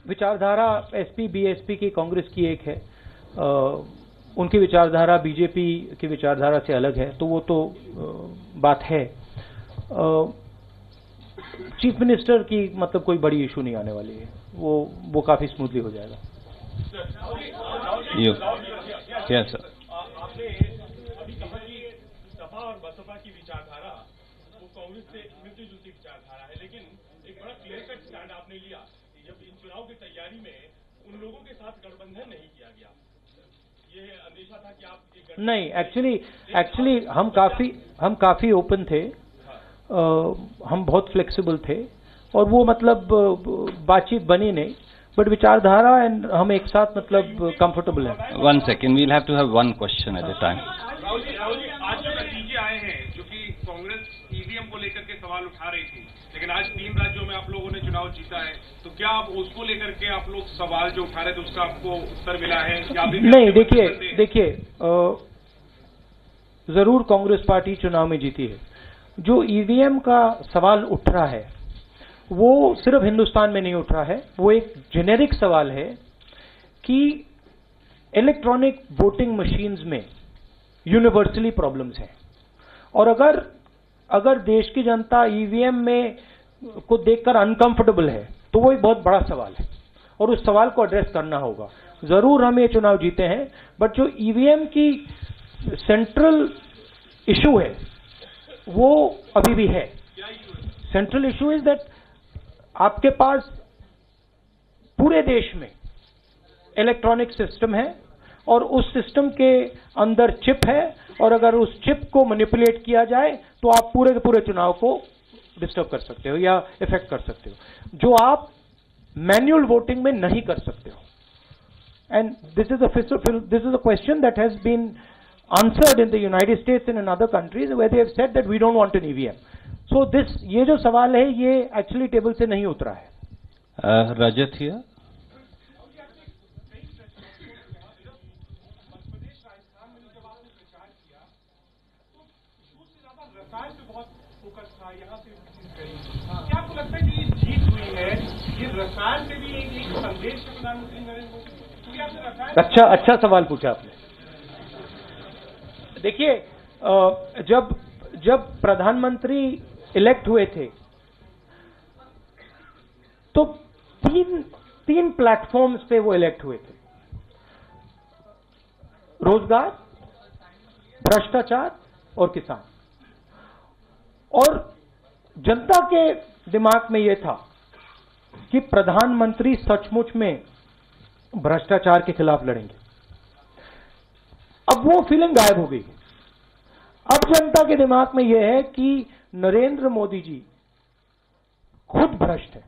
विचारधारा एसपी बीएसपी की, कांग्रेस की एक है, उनकी विचारधारा बीजेपी की विचारधारा से अलग है, तो वो तो बात है। चीफ मिनिस्टर की मतलब कोई बड़ी इशू नहीं आने वाली है, वो काफी स्मूथली हो जाएगा। Yes sir. आपने अभी कहा कि सपा और बसपा की विचारधारा वो कांग्रेस से मिलती जुलती विचारधारा है, लेकिन एक बड़ा क्लियर कट स्टैंड आपने लिया जब इन चुनाव की तैयारी में उन लोगों के साथ गठबंधन नहीं किया गया। ये अंदेशा था कि आप नहीं, एक्चुअली हम काफी ओपन थे, हम बहुत फ्लेक्सिबल थे और वो मतलब बातचीत बनी नहीं, बट विचारधारा एंड हम एक साथ मतलब कंफर्टेबल है। 1 second, we'll have to have one question at a time. Rahul ji, आज जो नतीजे आए हैं, जो कि कांग्रेस ईवीएम को लेकर के सवाल उठा रही थी, लेकिन आज 3 राज्यों में आप लोगों ने चुनाव जीता है, तो क्या आप उसको लेकर के आप लोग सवाल जो उठा रहे थे उसका आपको उत्तर मिला है या नहीं? देखिए, जरूर कांग्रेस पार्टी चुनाव में जीती है। जो ईवीएम का सवाल उठ रहा है वो सिर्फ हिंदुस्तान में नहीं उठ रहा है, वो एक जेनेरिक सवाल है कि इलेक्ट्रॉनिक वोटिंग मशीन्स में यूनिवर्सली प्रॉब्लम्स हैं। और अगर देश की जनता ईवीएम में को देखकर अनकंफर्टेबल है तो वो एक बहुत बड़ा सवाल है और उस सवाल को एड्रेस करना होगा। जरूर हम ये चुनाव जीते हैं, बट जो ईवीएम की सेंट्रल इशू है वो अभी भी है। सेंट्रल इशू इज दैट आपके पास पूरे देश में इलेक्ट्रॉनिक सिस्टम है और उस सिस्टम के अंदर चिप है, और अगर उस चिप को मैनिपुलेट किया जाए तो आप पूरे के पूरे चुनाव को डिस्टर्ब कर सकते हो या इफेक्ट कर सकते हो, जो आप मैन्युअल वोटिंग में नहीं कर सकते हो। And this is a question that has been answered in the United States and in other countries where they have said that we don't want an EVM. So ये जो सवाल है ये एक्चुअली टेबल से नहीं उतरा है। Rajat here. क्या आपको लगता है कि ये जीत हुई है, ये रसायन से भी एक संदेश है प्रधानमंत्री नरेंद्र मोदी? अच्छा सवाल पूछा आपने। देखिए, जब प्रधानमंत्री इलेक्ट हुए थे तो तीन प्लेटफॉर्म्स पे वो इलेक्ट हुए थे: रोजगार, भ्रष्टाचार और किसान। और जनता के दिमाग में यह था कि प्रधानमंत्री सचमुच में भ्रष्टाचार के खिलाफ लड़ेंगे। अब वो फीलिंग गायब हो गई। अब जनता के दिमाग में यह है कि नरेंद्र मोदी जी खुद भ्रष्ट है।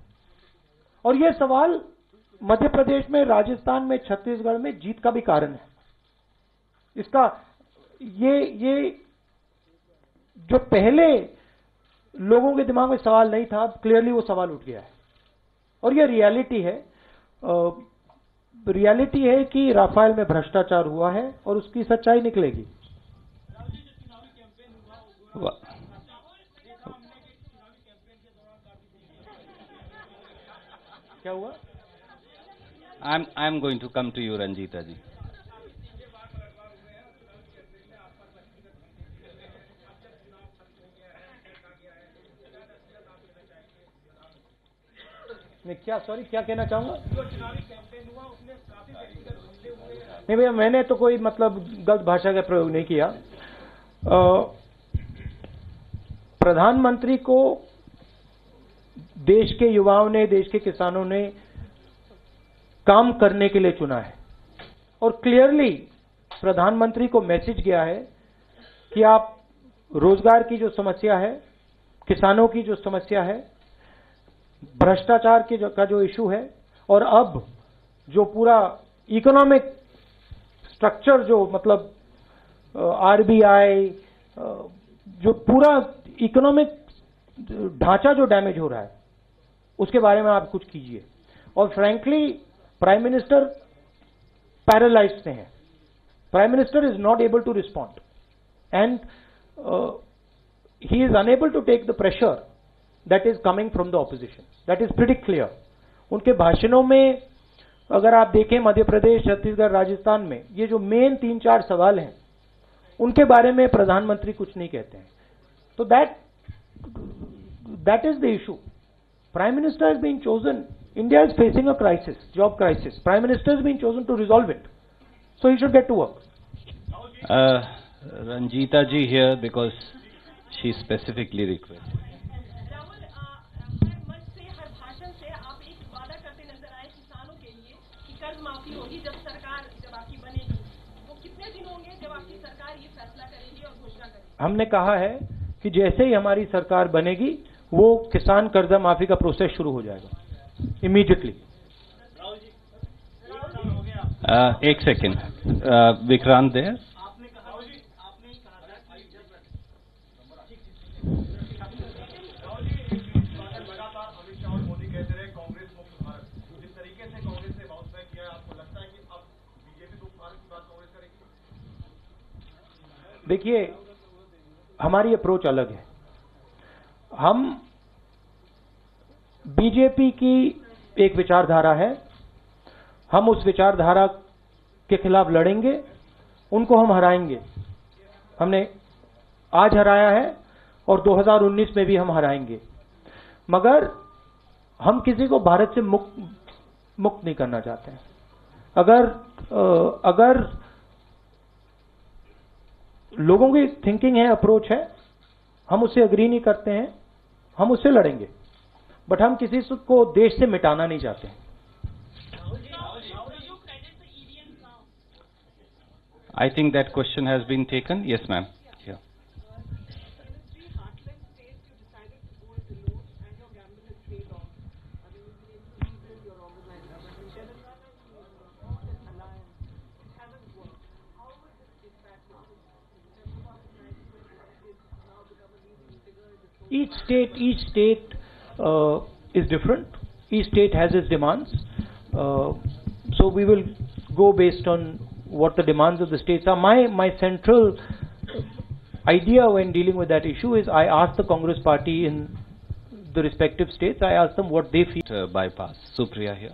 और यह सवाल मध्य प्रदेश में, राजस्थान में, छत्तीसगढ़ में जीत का भी कारण है। इसका ये जो पहले लोगों के दिमाग में सवाल नहीं था, अब क्लियरली वो सवाल उठ गया है। और ये रियलिटी है। रियलिटी है कि राफेल में भ्रष्टाचार हुआ है और उसकी सच्चाई निकलेगी। क्या हुआ? I am going to come to you, Ranjita ji. मैं क्या कहना चाहूंगा? नहीं भैया, मैंने तो कोई गलत भाषा का प्रयोग नहीं किया। प्रधानमंत्री को देश के युवाओं ने, देश के किसानों ने काम करने के लिए चुना है। और क्लियरली प्रधानमंत्री को मैसेज गया है कि आप रोजगार की जो समस्या है, किसानों की जो समस्या है, भ्रष्टाचार का जो इशू है, और अब जो पूरा इकोनॉमिक स्ट्रक्चर, जो आरबीआई, जो पूरा इकोनॉमिक ढांचा जो डैमेज हो रहा है, उसके बारे में आप कुछ कीजिए। और फ्रैंकली प्राइम मिनिस्टर पैरालाइज्ड से हैं। Prime minister is not able to respond and he is unable to take the pressure that is coming from the opposition. That is pretty clear. उनके भाषणों में अगर आप देखें मध्य प्रदेश, छत्तीसगढ़, राजस्थान में ये जो मेन 3-4 सवाल हैं, उनके बारे में प्रधानमंत्री कुछ नहीं कहते हैं। तो that is the issue. Prime Minister has been chosen. India is facing a crisis, job crisis. Prime Minister has been chosen to resolve it. So he should get to work. Ranjita ji here because she specifically requested. हमने कहा है कि जैसे ही हमारी सरकार बनेगी वो किसान कर्जा माफी का प्रोसेस शुरू हो जाएगा इमीडिएटली। एक सेकेंड, विक्रांत देर। देखिए, हमारी अप्रोच अलग है। हम बीजेपी की एक विचारधारा है, हम उस विचारधारा के खिलाफ लड़ेंगे, उनको हम हराएंगे। हमने आज हराया है और 2019 में भी हम हराएंगे। मगर हम किसी को भारत से मुक्त नहीं करना चाहते हैं। अगर लोगों की थिंकिंग है, अप्रोच है, हम उससे अग्री नहीं करते हैं, हम उससे लड़ेंगे, बट हम किसी को देश से मिटाना नहीं चाहते। I think that question has been taken. Yes, ma'am. Yeah. Each state is different. Each state has its demands. So we will go based on what the demands of the states are. My central idea when dealing with that issue is I ask the Congress party in the respective states, I ask them what they feel. Bypass. Supriya here.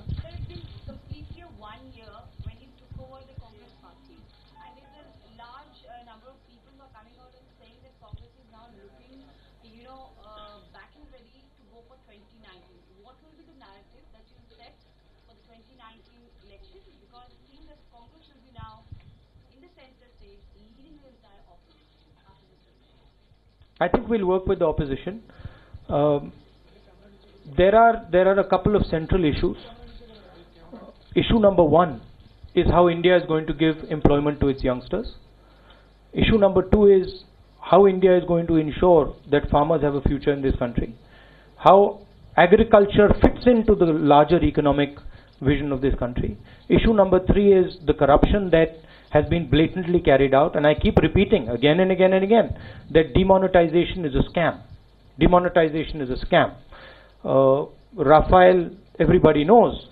I think we'll work with the opposition. There are a couple of central issues. Issue number one is how India is going to give employment to its youngsters. Issue number two is how India is going to ensure that farmers have a future in this country. How agriculture fits into the larger economic vision of this country. Issue number three is the corruption that has been blatantly carried out, and I keep repeating again and again and again that demonetization is a scam. Demonetization is a scam. Rafael, everybody knows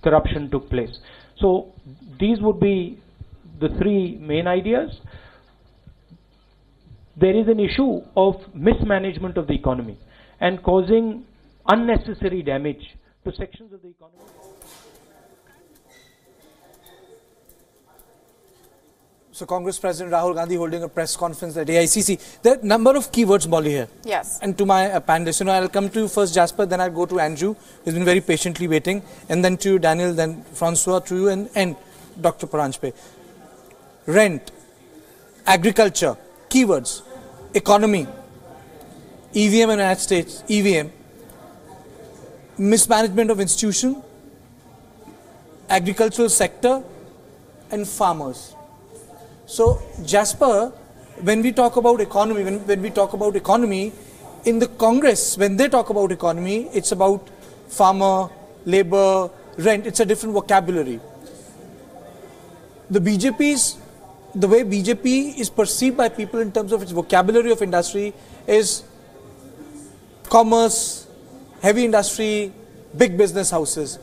corruption took place. So these would be the three main ideas. There is an issue of mismanagement of the economy and causing unnecessary damage to sections of the economy. So Congress President Rahul Gandhi holding a press conference at AICC. There are a number of keywords, Molly, here. Yes. And to my panelists, I'll come to you first, Jasper, then I'll go to Andrew, who's been very patiently waiting, and then to you, Daniel, then Francois, to you, and Dr. Paranjpe. Rent, agriculture, keywords, economy, EVM in the United States, EVM, mismanagement of institution, agricultural sector, and farmers. So, Jasper, when we talk about economy, when we talk about economy, in the Congress, when they talk about economy, it's about farmer, labor, rent. It's a different vocabulary. The way BJP is perceived by people in terms of its vocabulary of industry is commerce, heavy industry, big business houses.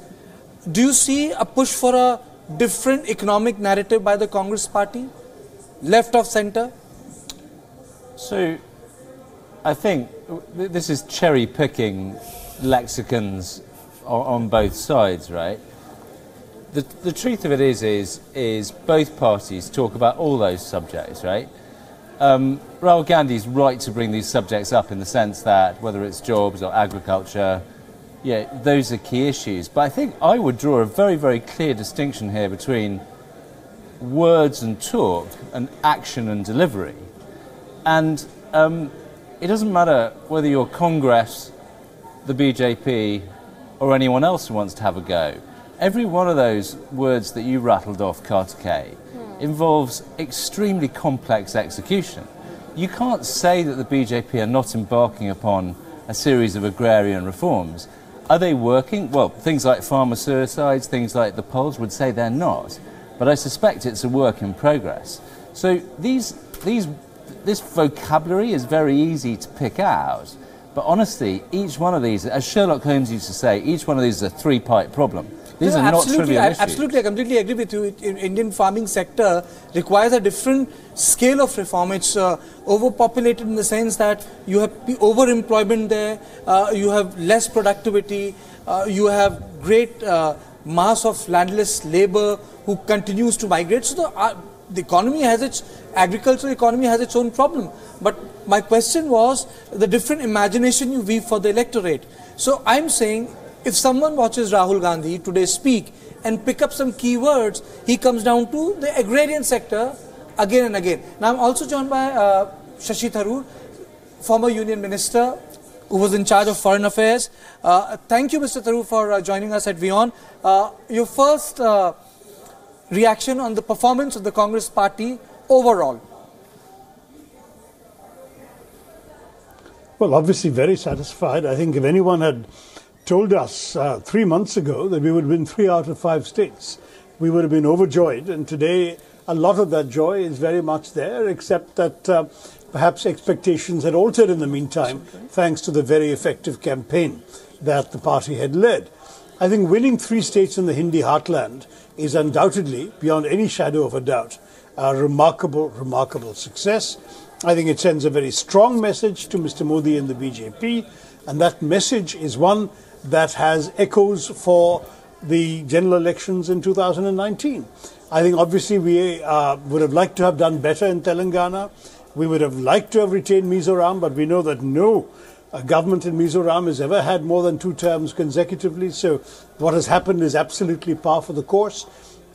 Do you see a push for a different economic narrative by the Congress party? Left of center? So, I think this is cherry picking lexicons on both sides, right? The truth of it is both parties talk about all those subjects, right? Rahul Gandhi's right to bring these subjects up in the sense that whether it's jobs or agriculture, yeah, those are key issues. But I think I would draw a very, very clear distinction here between words and talk and action and delivery. And it doesn't matter whether you're Congress, the BJP, or anyone else who wants to have a go. Every one of those words that you rattled off, Kartikeya, involves extremely complex execution. You can't say that the BJP are not embarking upon a series of agrarian reforms. Are they working? Well, things like farmer suicides, things like the polls would say they're not. But I suspect it's a work in progress. So this vocabulary is very easy to pick out. But honestly, each one of these, as Sherlock Holmes used to say, each one of these is a three-pipe problem. These are not trivial issues. Absolutely, I completely agree with you. Indian farming sector requires a different scale of reform. It's overpopulated in the sense that you have overemployment there, you have less productivity, you have great mass of landless labor who continues to migrate. So the economy has its, agricultural economy has its own problem. But my question was the different imagination you weave for the electorate. So I'm saying if someone watches Rahul Gandhi today speak and pick up some keywords, he comes down to the agrarian sector again and again. Now I'm also joined by Shashi Tharoor, former Union Minister who was in charge of foreign affairs. Thank you, Mr. Tharoor, for joining us at Wion. Your first reaction on the performance of the Congress party overall? Well, obviously very satisfied. I think if anyone had told us 3 months ago that we would win 3 out of 5 states, we would have been overjoyed. And today, a lot of that joy is very much there, except that perhaps expectations had altered in the meantime, thanks to the very effective campaign that the party had led. I think winning 3 states in the Hindi heartland is undoubtedly, beyond any shadow of a doubt, a remarkable, remarkable success. I think it sends a very strong message to Mr. Modi and the BJP, and that message is one that has echoes for the general elections in 2019. I think obviously we would have liked to have done better in Telangana. We would have liked to have retained Mizoram, but we know that no government in Mizoram has ever had more than 2 terms consecutively. So what has happened is absolutely par for the course.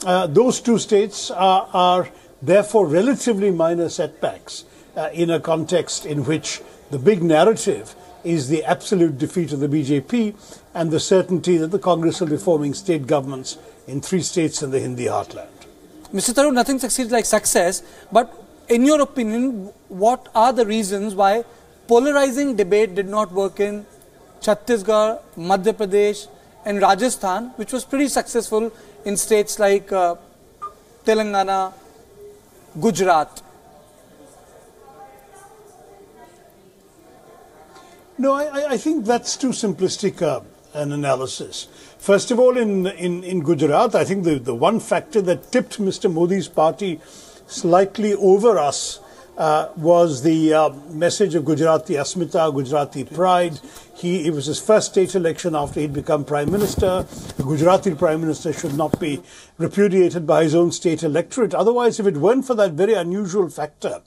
Those 2 states are therefore relatively minor setbacks in a context in which the big narrative is the absolute defeat of the BJP and the certainty that the Congress will be forming state governments in 3 states in the Hindi heartland. Mr. Tharoor, nothing succeeds like success, but in your opinion, what are the reasons why polarizing debate did not work in Chhattisgarh, Madhya Pradesh and Rajasthan, which was pretty successful in states like Telangana, Gujarat? No, I think that's too simplistic an analysis. First of all, in Gujarat, I think the one factor that tipped Mr. Modi's party slightly over us was the message of Gujarati Asmita, Gujarati pride. It was his first state election after he'd become Prime Minister. The Gujarati Prime Minister should not be repudiated by his own state electorate. Otherwise, if it weren't for that very unusual factor,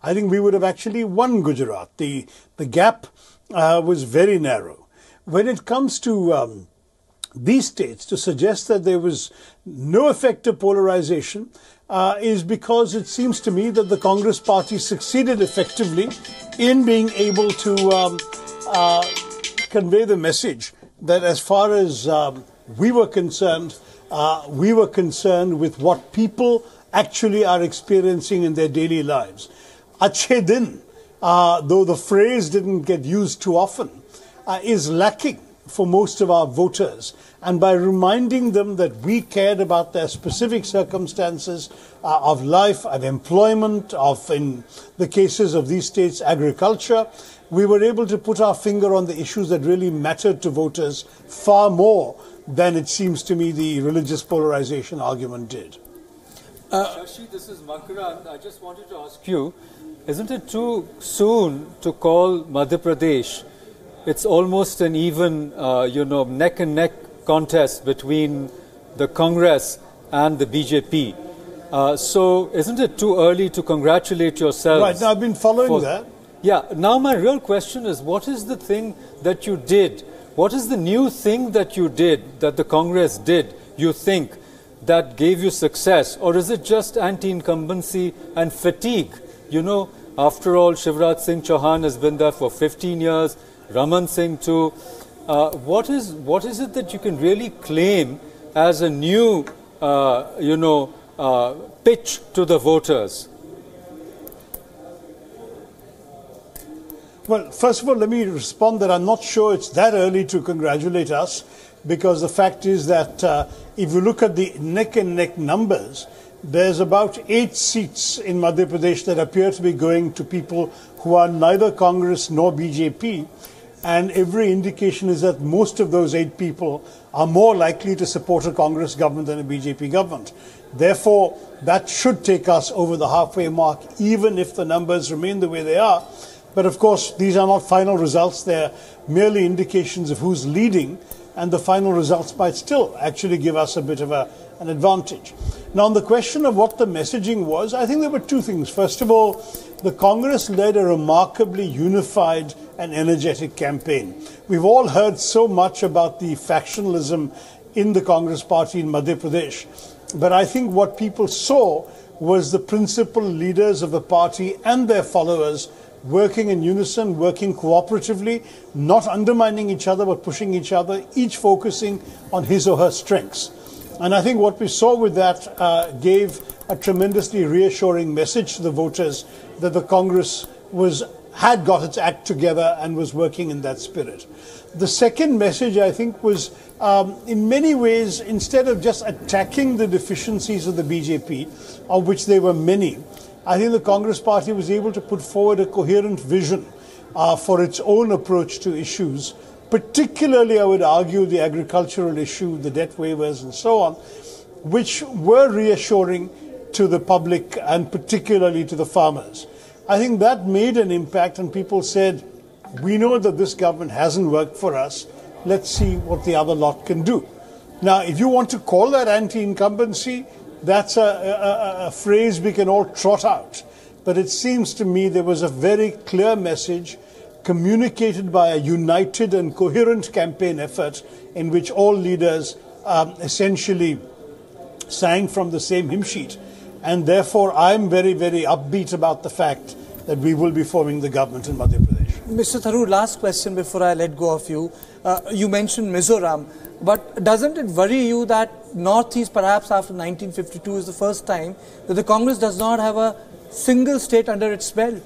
I think we would have actually won Gujarat. The gap was very narrow. When it comes to these states, to suggest that there was no effective polarization is because it seems to me that the Congress party succeeded effectively in being able to convey the message that as far as we were concerned with what people actually are experiencing in their daily lives. Achhe din, though the phrase didn't get used too often, is lacking for most of our voters. And by reminding them that we cared about their specific circumstances of life, of employment, of, in the cases of these states, agriculture, we were able to put our finger on the issues that really mattered to voters far more than it seems to me the religious polarization argument did. Shashi, this is Makaran. I just wanted to ask you, isn't it too soon to call Madhya Pradesh? It's almost an even, neck and neck contest between the Congress and the BJP. So isn't it too early to congratulate yourselves? Right, now I've been following that. Yeah, now my real question is, what is the thing that you did? What is the new thing that you did, that the Congress did, you think, that gave you success? Or is it just anti-incumbency and fatigue? You know, after all, Shivraj Singh Chauhan has been there for 15 years, Raman Singh too. What is it that you can really claim as a new, pitch to the voters? Well, first of all, let me respond that I'm not sure it's that early to congratulate us, because the fact is that if you look at the neck and neck numbers, there's about 8 seats in Madhya Pradesh that appear to be going to people who are neither Congress nor BJP. And every indication is that most of those 8 people are more likely to support a Congress government than a BJP government. Therefore, that should take us over the halfway mark, even if the numbers remain the way they are. But of course, these are not final results. They're merely indications of who's leading, and the final results might still actually give us a bit of an advantage. Now, on the question of what the messaging was, I think there were 2 things. First of all, the Congress led a remarkably unified and energetic campaign. We've all heard so much about the factionalism in the Congress party in Madhya Pradesh, but I think what people saw was the principal leaders of the party and their followers working in unison, working cooperatively, not undermining each other but pushing each other, each focusing on his or her strengths. And I think what we saw with that gave a tremendously reassuring message to the voters that the Congress had got its act together and was working in that spirit. The second message, I think, was in many ways, instead of just attacking the deficiencies of the BJP, of which there were many, I think the Congress party was able to put forward a coherent vision for its own approach to issues, particularly, I would argue, the agricultural issue, the debt waivers and so on, which were reassuring to the public and particularly to the farmers. I think that made an impact, and people said, we know that this government hasn't worked for us. Let's see what the other lot can do. Now, if you want to call that anti-incumbency, that's a phrase we can all trot out. But it seems to me there was a very clear message communicated by a united and coherent campaign effort in which all leaders essentially sang from the same hymn sheet. And therefore, I'm very, very upbeat about the fact that we will be forming the government in Madhya Pradesh. Mr. Tharoor, last question before I let go of you. You mentioned Mizoram, but doesn't it worry you that Northeast, perhaps after 1952, is the first time that the Congress does not have a single state under its belt?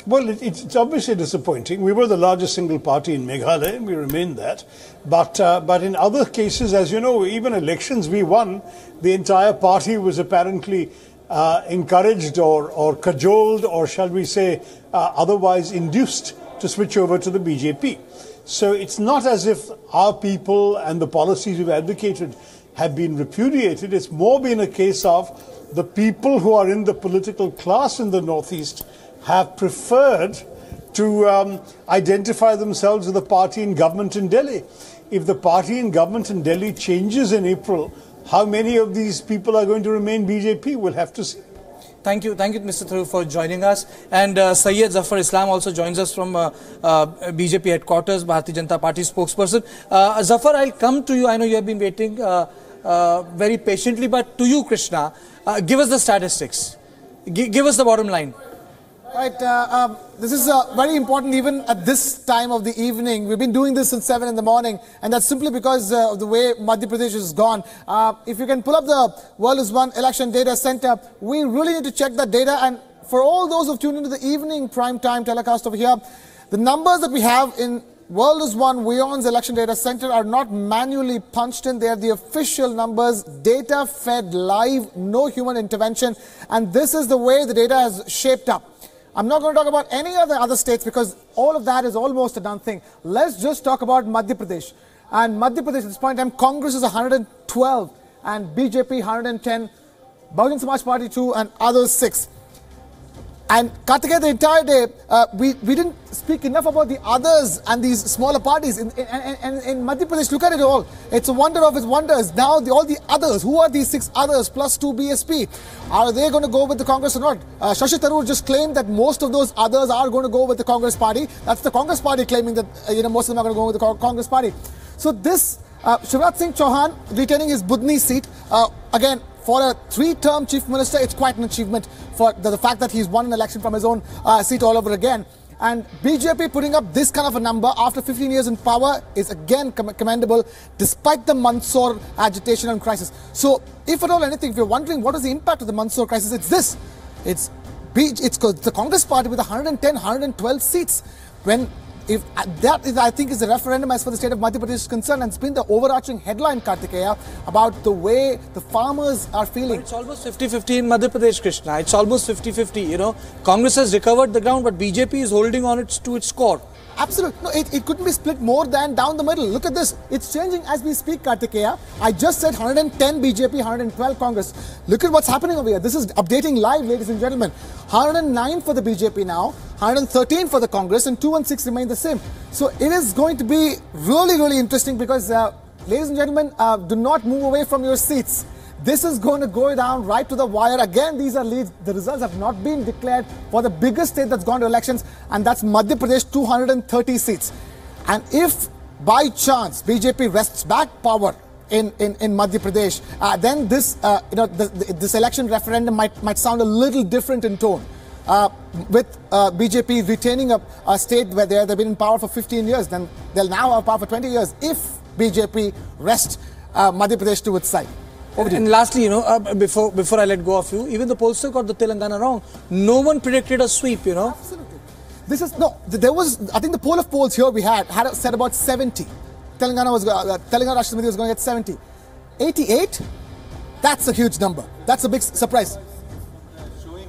Well, it's obviously disappointing. We were the largest single party in Meghalaya, and we remain that. But in other cases, as you know, even elections we won, the entire party was apparently encouraged or cajoled, or shall we say, otherwise induced to switch over to the BJP. So it's not as if our people and the policies we've advocated have been repudiated. It's more been a case of the people who are in the political class in the Northeast have preferred to identify themselves with the party in government in Delhi. If the party in government in Delhi changes in April, how many of these people are going to remain BJP? We'll have to see. Thank you, Mr. Tharoor, for joining us. And Syed Zafar Islam also joins us from BJP headquarters, Bharatiya Janata Party spokesperson. Zafar, I'll come to you. I know you have been waiting very patiently, but to you, Krishna, give us the statistics. Give us the bottom line. Right, this is very important even at this time of the evening. We've been doing this since 7 in the morning, and that's simply because of the way Madhya Pradesh has gone. If you can pull up the World is One Election Data Center, we really need to check that data. And for all those who've tuned into the evening prime time telecast over here, the numbers that we have in World is One Wion's Election Data Center are not manually punched in. They are the official numbers, data fed live, no human intervention. And this is the way the data has shaped up. I'm not going to talk about any of the other states because all of that is almost a done thing. Let's just talk about Madhya Pradesh. And Madhya Pradesh at this point in time, Congress is 112 and BJP 110, Bahujan Samaj Party 2 and others 6. And Kartikeya, the entire day, we didn't speak enough about the others and these smaller parties. In Madhya Pradesh, look at it all. It's a wonder of its wonders. Now, all the others, who are these 6 others plus 2 BSP? Are they going to go with the Congress or not? Shashi Tharoor just claimed that most of those others are going to go with the Congress party. That's the Congress party claiming that most of them are going to go with the Congress party. So this, Shivraj Singh Chauhan retaining his Budni seat, again, for a 3-term chief minister, it's quite an achievement for the fact that he's won an election from his own seat all over again. And BJP putting up this kind of a number after 15 years in power is again commendable, despite the Mandsaur agitation and crisis. So, if at all anything, if you're wondering what is the impact of the Mandsaur crisis, it's this. It's the Congress party with 110, 112 seats. If that is, I think, is the referendum as for the state of Madhya Pradesh is concerned, and it's been the overarching headline, Kartikeya, about the way the farmers are feeling. But it's almost 50-50 in Madhya Pradesh, Krishna. It's almost 50-50, Congress has recovered the ground, but BJP is holding on to its core. Absolutely. No, it couldn't be split more than down the middle. Look at this. It's changing as we speak, Kartikeya. I just said 110 BJP, 112 Congress. Look at what's happening over here. This is updating live, ladies and gentlemen. 109 for the BJP now, 113 for the Congress, and 2 and 6 remain the same. So it is going to be really, really interesting because, ladies and gentlemen, do not move away from your seats. This is going to go down right to the wire. Again, these are leads. The results have not been declared for the biggest state that's gone to elections, and that's Madhya Pradesh, 230 seats. And if by chance BJP wrests back power in Madhya Pradesh, then this this election referendum might sound a little different in tone. With BJP retaining a state where they've been in power for 15 years, then they'll now have power for 20 years if BJP rests Madhya Pradesh to its side. And lastly, before I let go of you, even the pollster got the Telangana wrong. No one predicted a sweep, Absolutely. There was, I think the poll of polls here we had said about 70. Telangana Rashtra was going to get 70. 88? That's a huge number. That's a big surprise.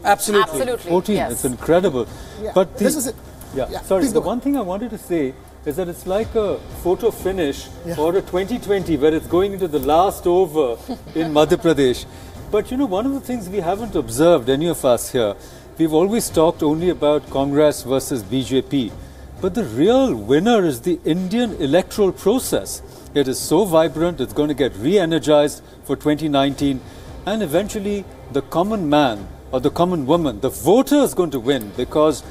Absolutely. 14, yes. It's incredible. Yeah. But This is it. Yeah, sorry, the one thing I wanted to say is that it's like a photo finish or a 2020 where it's going into the last over in Madhya Pradesh. But one of the things we haven't observed, any of us here, we've always talked only about Congress versus BJP. But the real winner is the Indian electoral process. It is so vibrant, it's going to get re-energized for 2019, and eventually the common man or the common woman, the voter is going to win, because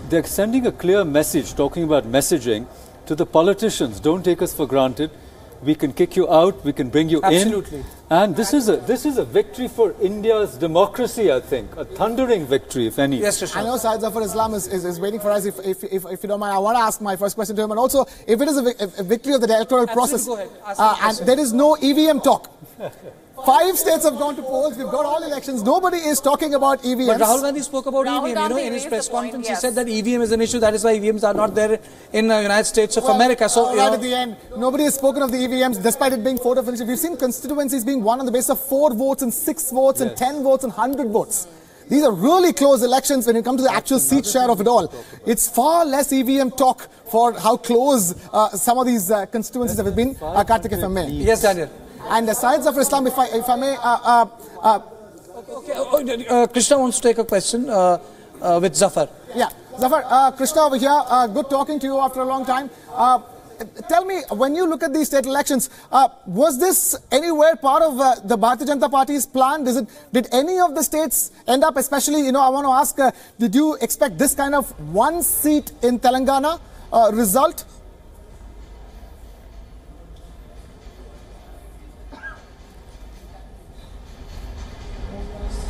they're sending a clear message, talking about messaging to the politicians. Don't take us for granted. We can kick you out, we can bring you in. And this is a victory for India's democracy, I think. A thundering victory, if any. Yes, I know Syed Zafar Islam is waiting for us. If you don't mind, I want to ask my first question to him. And also, if it is a victory of the electoral process, and there is no EVM talk. 5 states have gone to polls. We've got all elections. Nobody is talking about EVMs. But Rahul Gandhi spoke about EVM. In his press conference, he said that EVM is an issue. That is why EVMs are not there in the United States of America. So, right at the end, nobody has spoken of the EVMs, despite it being photo finish. We've seen constituencies being won on the basis of 4 votes and 6 votes and 10 votes and 100 votes. These are really close elections when it comes to the actual seat share of it all. It's far less EVM talk for how close some of these constituencies have been. Karthik, if I may. Yes, Daniel. And Syed Zafar Islam, if I may... Krishna wants to take a question with Zafar. Yeah, Zafar, Krishna over here, good talking to you after a long time. Tell me, when you look at these state elections, was this anywhere part of the Bharatiya Janata Party's plan? Did any of the states end up, especially, I want to ask, did you expect this kind of 1 seat in Telangana result?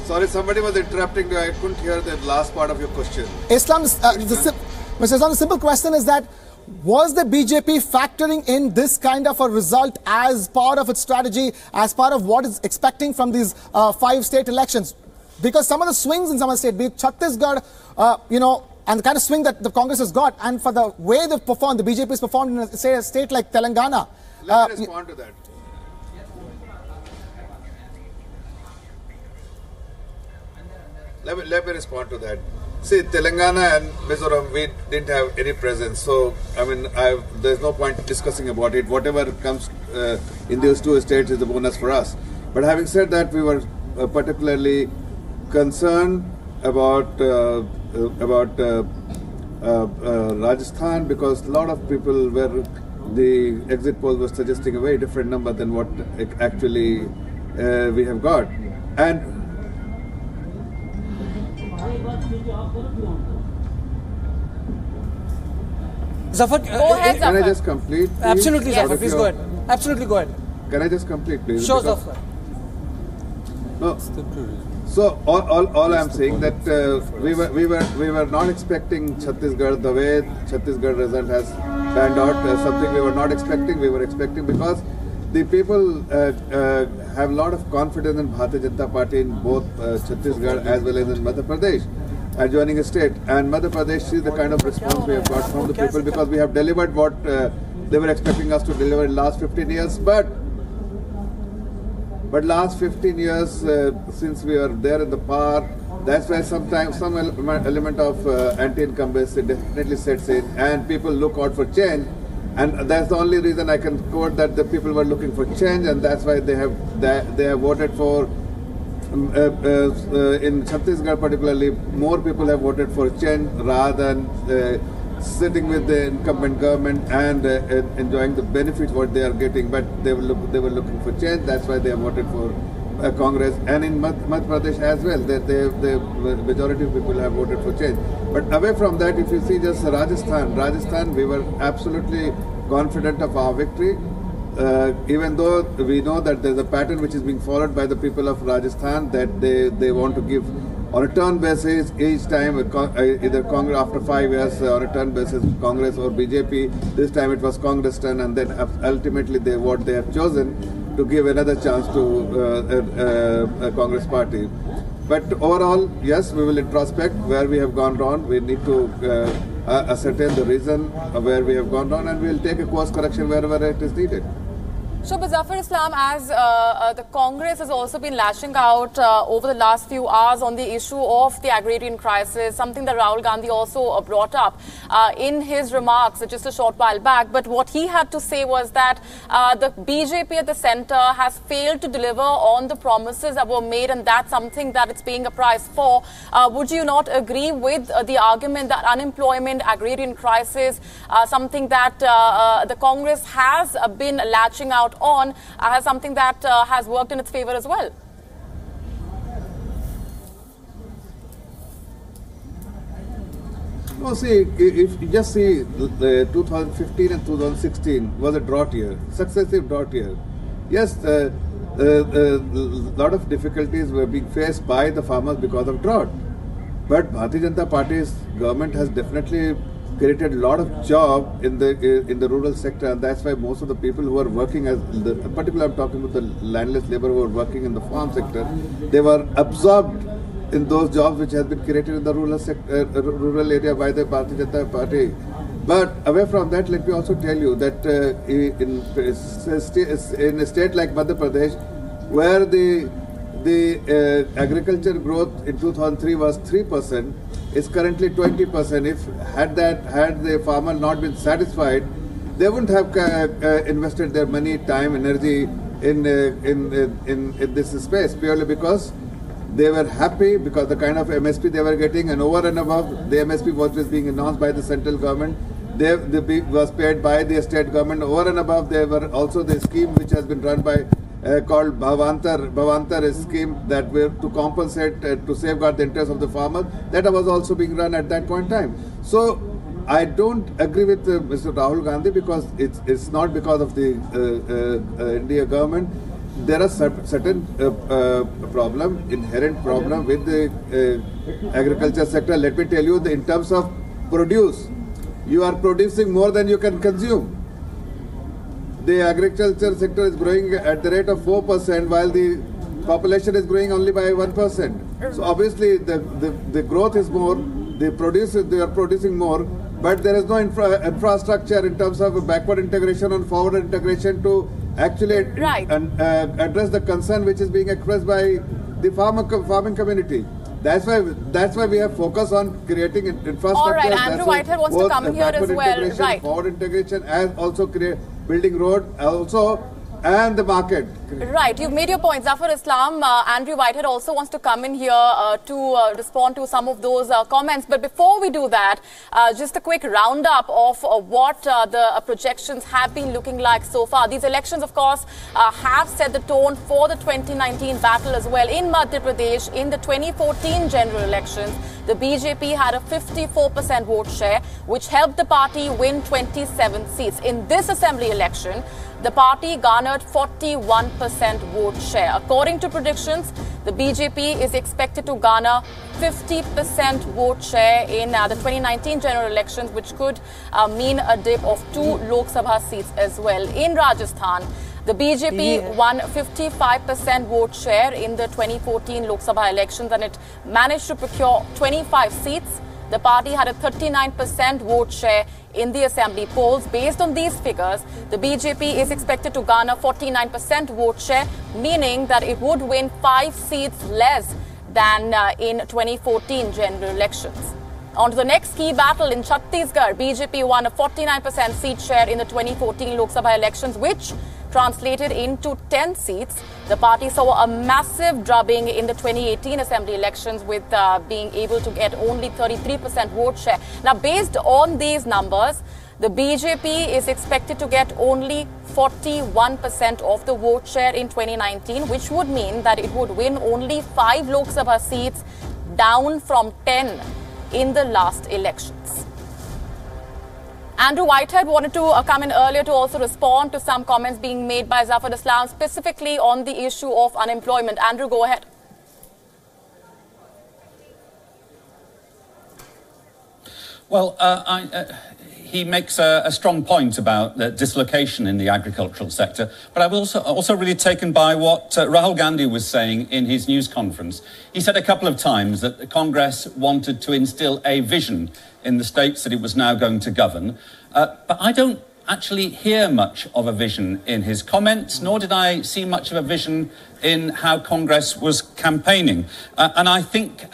Sorry, somebody was interrupting me. I couldn't hear the last part of your question. Mr. Islam, the simple question is that, was the BJP factoring in this kind of a result as part of its strategy, as part of what it's expecting from these 5 state elections? Because some of the swings in some of the states, be it Chhattisgarh, and the kind of swing that the Congress has got, and for the way they've performed, the BJP has performed in a state like Telangana. Let me respond to that. Let me respond to that. See, Telangana and Mizoram, we didn't have any presence. So, there's no point discussing about it. Whatever comes in those 2 states is a bonus for us. But having said that, we were particularly concerned about Rajasthan, because a lot of people were, the exit poll was suggesting a very different number than what actually we have got. And Zafar, go ahead, can I just complete, please? Absolutely, Zafar, please go ahead. Absolutely, go ahead. Can I just complete, please? Sure, Zafar. No. So all I'm saying that we were not expecting Chhattisgarh the way Chhattisgarh result has panned out. Something we were not expecting. We were expecting, because the people have a lot of confidence in Bharatiya Janata Party in both Chhattisgarh as well as in Madhya Pradesh joining a state. And Madhya Pradesh is the kind of response we have got from the people, because we have delivered what they were expecting us to deliver in the last 15 years. But last 15 years, since we are there in the power, that's why sometimes some element of anti-incumbency definitely sets in, and people look out for change. And that's the only reason I can quote that the people were looking for change, and that's why they have voted for, in Chhattisgarh particularly, more people have voted for change rather than sitting with the incumbent government and enjoying the benefits what they are getting. But they were looking for change. That's why they have voted for Congress. And in Madhya Pradesh as well, the majority of people have voted for change. But away from that, if you see just Rajasthan, we were absolutely confident of our victory. even though we know that there's a pattern which is being followed by the people of Rajasthan, that they want to give on a turn basis each time, either Congress after 5 years on a turn basis, Congress or BJP. This time it was Congress turn, and then ultimately what they have chosen to give another chance to a Congress party. But overall, yes, we will introspect where we have gone wrong. We need to ascertain the reason of where we have gone wrong, and we will take a course correction wherever it is needed. So, Zafar Islam, as the Congress has also been lashing out over the last few hours on the issue of the agrarian crisis, something that Rahul Gandhi also brought up in his remarks just a short while back. But what he had to say was that the BJP at the centre has failed to deliver on the promises that were made, and that's something that it's paying a price for. Would you not agree with the argument that unemployment, agrarian crisis, something that the Congress has been latching out on, has something that has worked in its favour as well? No, see, if you just see the 2015 and 2016 was a drought year, successive drought year. Yes, a lot of difficulties were being faced by the farmers because of drought. But Bharatiya Janata Party's government has definitely created a lot of job in the rural sector, and that's why most of the people who are working, particularly I'm talking about the landless labor who are working in the farm sector, they were absorbed in those jobs which has been created in the rural sector, rural area by the Bharatiya Janata Party. But away from that, let me also tell you that in a state like Madhya Pradesh, where the agriculture growth in 2003 was 3%, is currently 20%. If had the farmer not been satisfied, they wouldn't have invested their money, time, energy in this space, purely because they were happy because the kind of MSP they were getting, and over and above the MSP what was being announced by the central government, was paid by the state government. Over and above, there were also the scheme which has been run by called Bhavantar scheme, that were to compensate, to safeguard the interests of the farmers. That was also being run at that point in time. So I don't agree with Mr. Rahul Gandhi, because it's not because of the India government. There are certain inherent problem with the agriculture sector. Let me tell you, in terms of produce, you are producing more than you can consume. The agriculture sector is growing at the rate of 4%, while the population is growing only by 1%. So obviously the growth is more, they are producing more, but there is no infrastructure in terms of backward integration and forward integration to actually address the concern which is being expressed by the farming community. That's why we have focused on creating infrastructure. All right, Andrew Whitehead wants to come here as well. Right. Forward integration, and also building road also, and the market. Right, you've made your point, Zafar Islam. Andrew Whitehead also wants to come in here to respond to some of those comments. But before we do that, just a quick roundup of what the projections have been looking like so far. These elections, of course, have set the tone for the 2019 battle as well. In Madhya Pradesh, in the 2014 general elections, the BJP had a 54% vote share, which helped the party win 27 seats. In this assembly election, the party garnered 41% vote share. According to predictions, the BJP is expected to garner 50% vote share in the 2019 general elections, which could mean a dip of 2 Lok Sabha seats as well. In Rajasthan, the BJP won 55% vote share in the 2014 Lok Sabha elections, and it managed to procure 25 seats. The party had a 39% vote share in the assembly polls. Based on these figures, the BJP is expected to garner 49% vote share, meaning that it would win 5 seats less than in 2014 general elections. On to the next key battle in Chhattisgarh. BJP won a 49% seat share in the 2014 Lok Sabha elections, which translated into 10 seats. The party saw a massive drubbing in the 2018 assembly elections, with being able to get only 33% vote share. Now, based on these numbers, the BJP is expected to get only 41% of the vote share in 2019, which would mean that it would win only 5 Lok Sabha seats, down from 10 in the last elections. Andrew Whitehead wanted to come in earlier to also respond to some comments being made by Zafar Islam, specifically on the issue of unemployment. Andrew, go ahead. Well, he makes a strong point about the dislocation in the agricultural sector, but I was also really taken by what Rahul Gandhi was saying in his news conference. He said a couple of times that the Congress wanted to instill a vision in the states that it was now going to govern, but I don't actually hear much of a vision in his comments, nor did I see much of a vision in how Congress was campaigning. And I think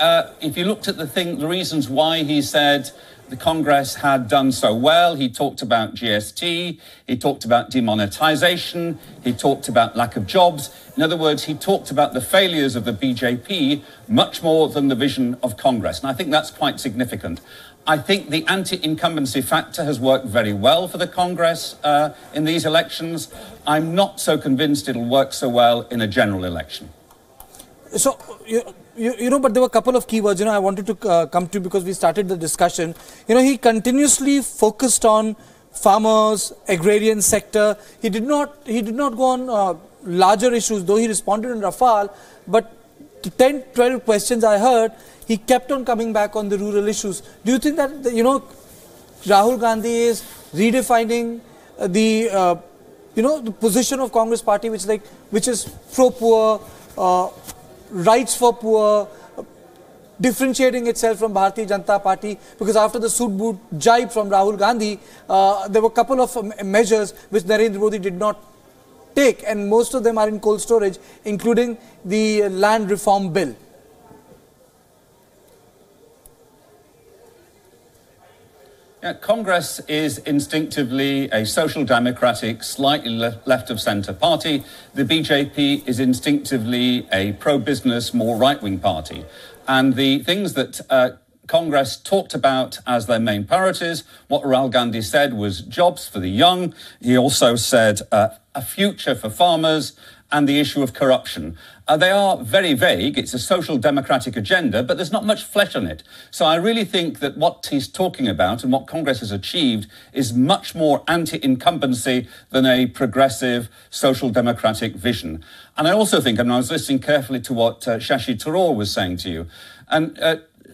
if you looked at the reasons why he said the Congress had done so well, he talked about GST, he talked about demonetization, he talked about lack of jobs. In other words, he talked about the failures of the BJP much more than the vision of Congress. And I think that's quite significant. I think the anti-incumbency factor has worked very well for the Congress in these elections. I'm not so convinced it'll work so well in a general election. So, you know, but there were a couple of keywords, I wanted to come to because we started the discussion. He continuously focused on farmers, agrarian sector. He did not go on larger issues, though he responded in Rafale, but the 10, 12 questions I heard, he kept on coming back on the rural issues. Do you think that, Rahul Gandhi is redefining the, the position of Congress party, which is pro-poor, rights for poor, differentiating itself from Bharatiya Janata Party? Because after the suit boot jibe from Rahul Gandhi, there were a couple of measures which Narendra Modi did not take, and most of them are in cold storage, including the land reform bill. Yeah, Congress is instinctively a social democratic, slightly left of centre party. The BJP is instinctively a pro-business, more right-wing party. And the things that Congress talked about as their main priorities, what Rahul Gandhi said was jobs for the young. He also said a future for farmers and the issue of corruption. They are very vague. It's a social democratic agenda, but there's not much flesh on it. So I really think that what he's talking about and what Congress has achieved is much more anti-incumbency than a progressive social democratic vision. And I also think, and I was listening carefully to what Shashi Tharoor was saying to you, and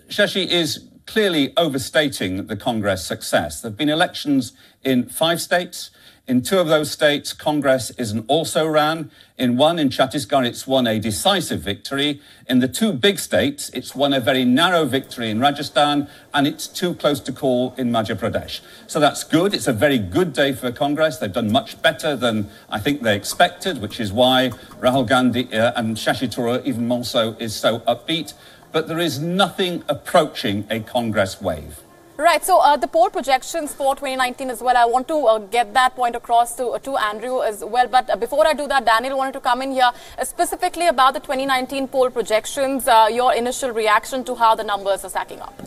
Shashi is clearly overstating the Congress success. There have been elections in 5 states. In 2 of those states, Congress is an also-ran. In one, in Chattisgarh, it's won a decisive victory. In the 2 big states, it's won a very narrow victory in Rajasthan, and it's too close to call in Madhya Pradesh. So that's good. It's a very good day for Congress. They've done much better than I think they expected, which is why Rahul Gandhi and Shashi Tharoor even more so is so upbeat. But there is nothing approaching a Congress wave. Right, so the poll projections for 2019 as well, I want to get that point across to Andrew as well. But before I do that, Daniel wanted to come in here specifically about the 2019 poll projections, your initial reaction to how the numbers are stacking up.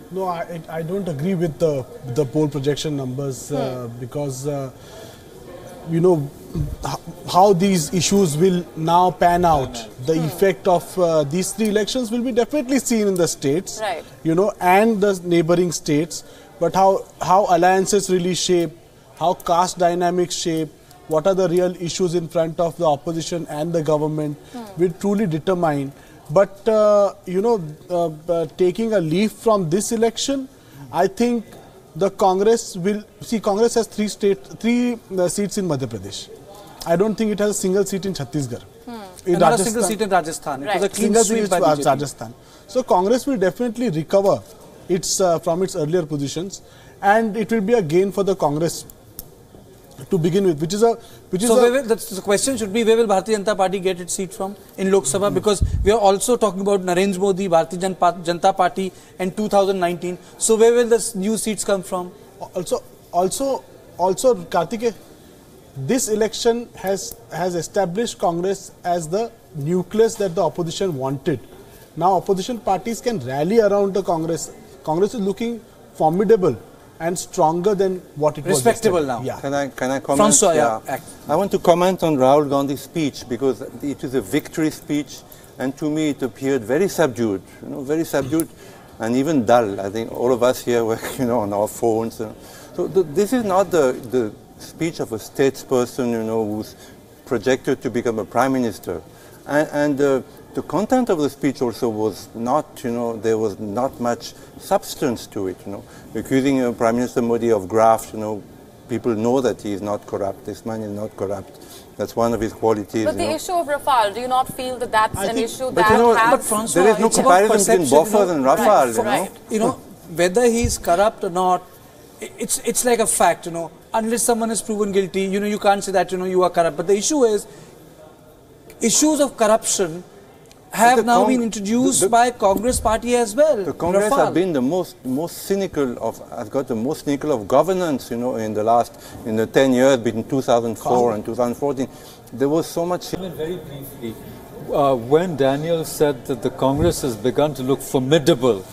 No, I don't agree with the poll projection numbers because, how these issues will now pan out. The effect of these 3 elections will be definitely seen in the states, right, and the neighboring states. But how alliances really shape, how caste dynamics shape, what are the real issues in front of the opposition and the government will truly determine. But, taking a leaf from this election, I think the Congress will... See, Congress has 3 seats in Madhya Pradesh. I don't think it has a single seat in Chhattisgarh. Not a single seat in Rajasthan. Right. It was a clean sweep by BJP. Rajasthan. So Congress will definitely recover from its earlier positions, and it will be a gain for the Congress to begin with, the question should be, where will Bharatiya Janata Party get its seat from in Lok Sabha? Because we are also talking about Narendra Modi, Bharatiya Janata Party and 2019. So where will the new seats come from? Also, Karthike, this election has established Congress as the nucleus that the opposition wanted. Now opposition parties can rally around the Congress. Congress is looking formidable and stronger than what it was. Respectable now. Yeah. Can I comment? François, yeah. I want to comment on Rahul Gandhi's speech because it is a victory speech, and to me it appeared very subdued. Very subdued and even dull. I think all of us here were, on our phones. So this is not the speech of a statesperson, you know, who's projected to become a prime minister. And the content of the speech also was not, you know, there was not much substance to it, you know. Accusing Prime Minister Modi of graft, you know, people know that he is not corrupt, this man is not corrupt. That's one of his qualities. But the issue of Rafale, do you not feel that that's an issue but that you know, has... there is no comparison between Bofors and Rafale, you know. You know, whether he's corrupt or not, it's like a fact, you know. Unless someone is proven guilty, you know, you can't say that, you know, you are corrupt. But the issue is, issues of corruption have now been introduced by Congress party as well. The Congress have been the most cynical of, has got the most cynical of governance, you know, in the 10 years between 2004 and 2014. There was so much... Very briefly, when Daniel said that the Congress has begun to look formidable,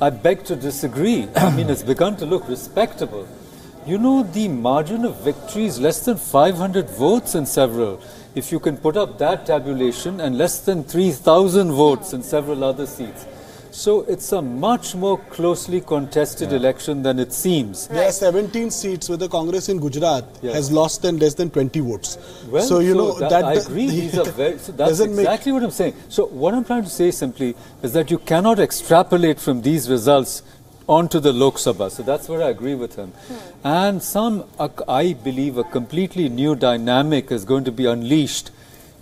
I beg to disagree. I mean, it's begun to look respectable. You know, the margin of victory is less than 500 votes in several. If you can put up that tabulation, and less than 3,000 votes in several other seats. So it's a much more closely contested election than it seems. There are 17 seats where the Congress in Gujarat has lost less than 20 votes. Well, so you know that I agree. These are very, so that's exactly what I'm saying. So what I'm trying to say simply is that you cannot extrapolate from these results onto the Lok Sabha. So that's where I agree with him. And I believe a completely new dynamic is going to be unleashed,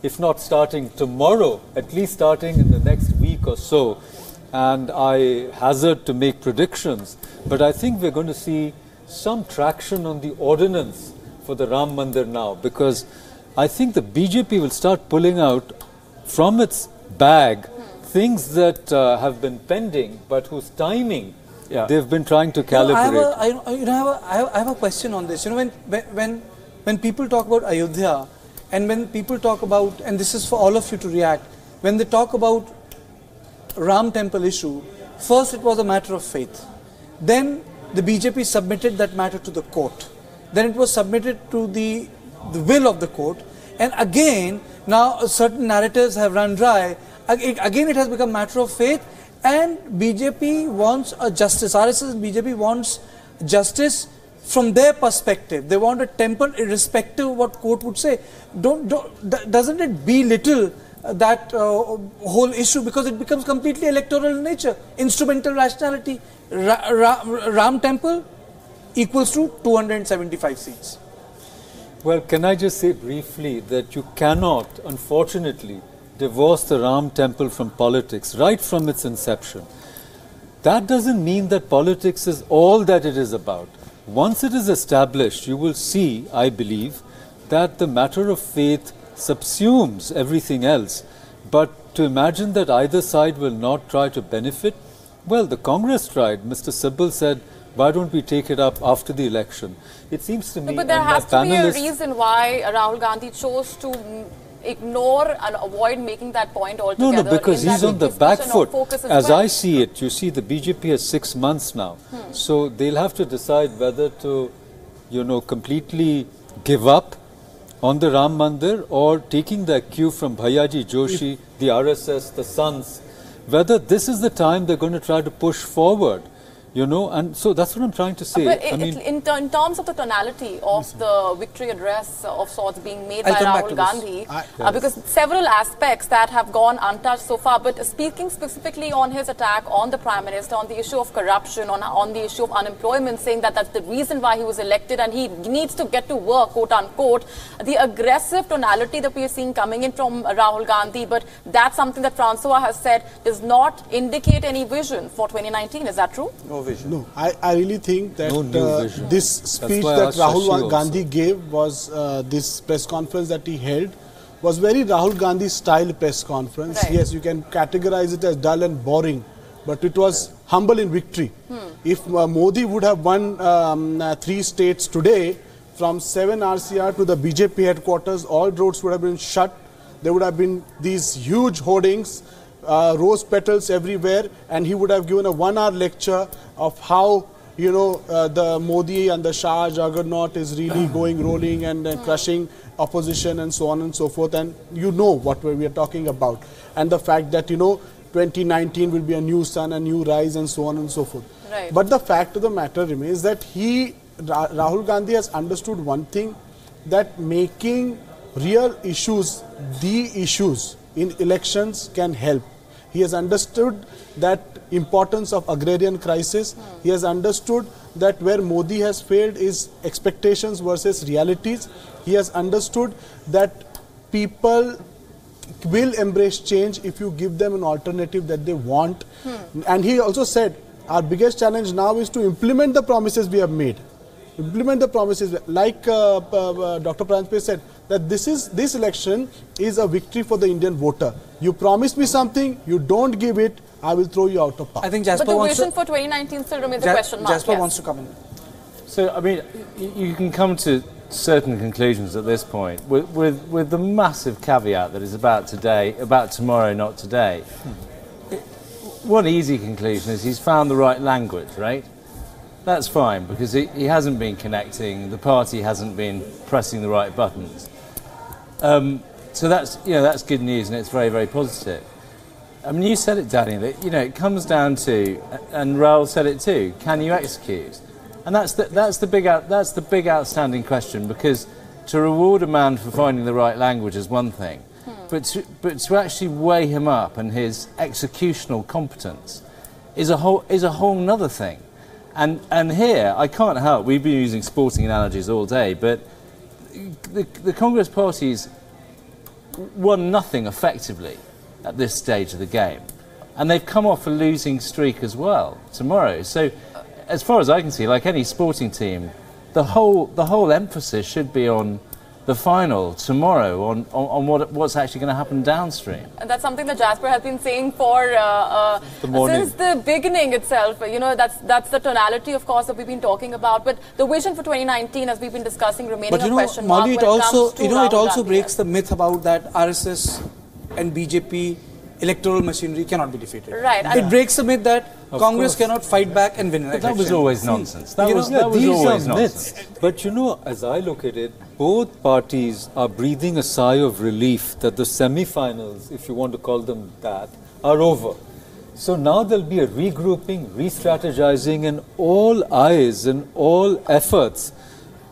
if not starting tomorrow, at least starting in the next week or so. And I hazard to make predictions, but I think we're going to see some traction on the ordinance for the Ram Mandir now, because I think the BJP will start pulling out from its bag things that have been pending, but whose timing they've been trying to calibrate. I have a question on this. You know, when people talk about Ayodhya, and when people talk about, and this is for all of you to react, when they talk about Ram temple issue, first it was a matter of faith. Then the BJP submitted that matter to the court. Then it was submitted to the will of the court. And again, now certain narratives have run dry. Again, it has become a matter of faith. And BJP wants a justice. RSS and BJP wants justice from their perspective. They want a temple irrespective of what court would say. Doesn't it belittle that whole issue, because it becomes completely electoral in nature? Instrumental rationality. Ram temple equals to 275 seats. Well, can I just say briefly that you cannot, unfortunately, divorce the Ram temple from politics right from its inception. That doesn't mean that politics is all that it is about. Once it is established, you will see, I believe, that the matter of faith subsumes everything else. But to imagine that either side will not try to benefit, well, the Congress tried. Mr. Sibal said, why don't we take it up after the election? It seems to me... But there has to be a reason why Rahul Gandhi chose to ignore and avoid making that point altogether. No, because he's on the back foot. As I see it, you see, the BJP has 6 months now. So they'll have to decide whether to, you know, completely give up on the Ram Mandir, or taking the cue from Bhayaji Joshi, the RSS, the Sons, whether this is the time they're going to try to push forward. You know, and so that's what I'm trying to say. But in terms of the tonality of the victory address of sorts being made by Rahul Gandhi, because several aspects that have gone untouched so far, but speaking specifically on his attack on the Prime Minister, on the issue of corruption, on the issue of unemployment, saying that that's the reason why he was elected and he needs to get to work, quote unquote, the aggressive tonality that we are seeing coming in from Rahul Gandhi, but that's something that Francois has said does not indicate any vision for 2019. Is that true? No vision. No, I really think that this speech that Rahul Gandhi gave was, this press conference that he held, was very Rahul Gandhi style press conference. Right. Yes, you can categorize it as dull and boring, but it was humble in victory. If Modi would have won 3 states today, from 7 RCR to the BJP headquarters, all roads would have been shut. There would have been these huge hoardings, rose petals everywhere, and he would have given a 1-hour lecture of how, you know, the Modi and the Shah juggernaut is really rolling and crushing opposition and so on and so forth. And you know what we are talking about. And the fact that, you know, 2019 will be a new sun, a new rise, and so on and so forth. Right. But the fact of the matter remains that he Rahul Gandhi has understood one thing, that making real issues the issues in elections can help. He has understood that importance of agrarian crisis. He has understood that where Modi has failed is expectations versus realities. He has understood that people will embrace change if you give them an alternative that they want. And he also said, our biggest challenge now is to implement the promises we have made. Implement the promises, like Dr. Pranjpe said, that this election is a victory for the Indian voter. You promise me something, you don't give it, I will throw you out of power. I think Jasper but the wants vision to, for 2019 still remains a question mark. Jasper wants to come in. So, I mean, you can come to certain conclusions at this point, with the massive caveat that is about tomorrow, not today. One easy conclusion is he's found the right language, right? That's fine, because he hasn't been connecting, the party hasn't been pressing the right buttons. So that's good news, and it's very, very positive. I mean, you said it, Danny, that it comes down to, and Rahul said it too, can you execute? And that's the big outstanding question, because to reward a man for finding the right language is one thing, but to actually weigh him up and his executional competence is a whole nother thing. And here, I can't help, we've been using sporting analogies all day, but the Congress party's won nothing effectively at this stage of the game. And they've come off a losing streak as well tomorrow. So, as far as I can see, like any sporting team, the whole emphasis should be on the final tomorrow, on what's actually going to happen downstream. And that's something that Jasper has been saying for since the beginning itself. That's the tonality, of course, that we've been talking about. But the vision for 2019, as we've been discussing, remaining a question mark. Molly, it also breaks the myth about that RSS and BJP electoral machinery cannot be defeated. Right. It breaks the myth that Congress cannot fight back and win an election. That was always nonsense. That was always nonsense. Myths. But as I look at it, both parties are breathing a sigh of relief that the semi-finals, if you want to call them that, are over. So now there'll be a regrouping, re-strategizing, and all eyes and all efforts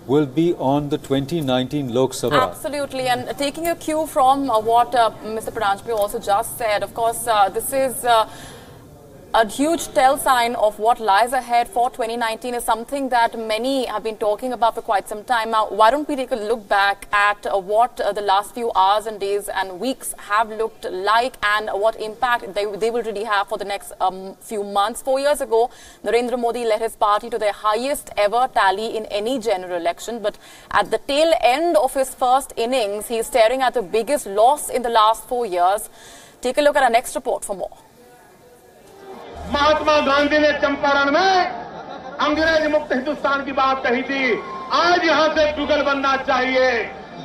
will be on the 2019 Lok Sabha. Absolutely, and taking a cue from what Mr. Pranjpe also just said, of course, this is a huge tell sign of what lies ahead for 2019 is something that many have been talking about for quite some time now. Why don't we take a look back at what the last few hours and days and weeks have looked like and what impact they will really have for the next few months. 4 years ago, Narendra Modi led his party to their highest ever tally in any general election. But at the tail end of his first innings, he's staring at the biggest loss in the last 4 years. Take a look at our next report for more. Mahatma Gandhi ने चंपारण में अंग्रेज मुक्त हिंदुस्तान की बात कही थी। आज यहां से जुगल बनना चाहिए,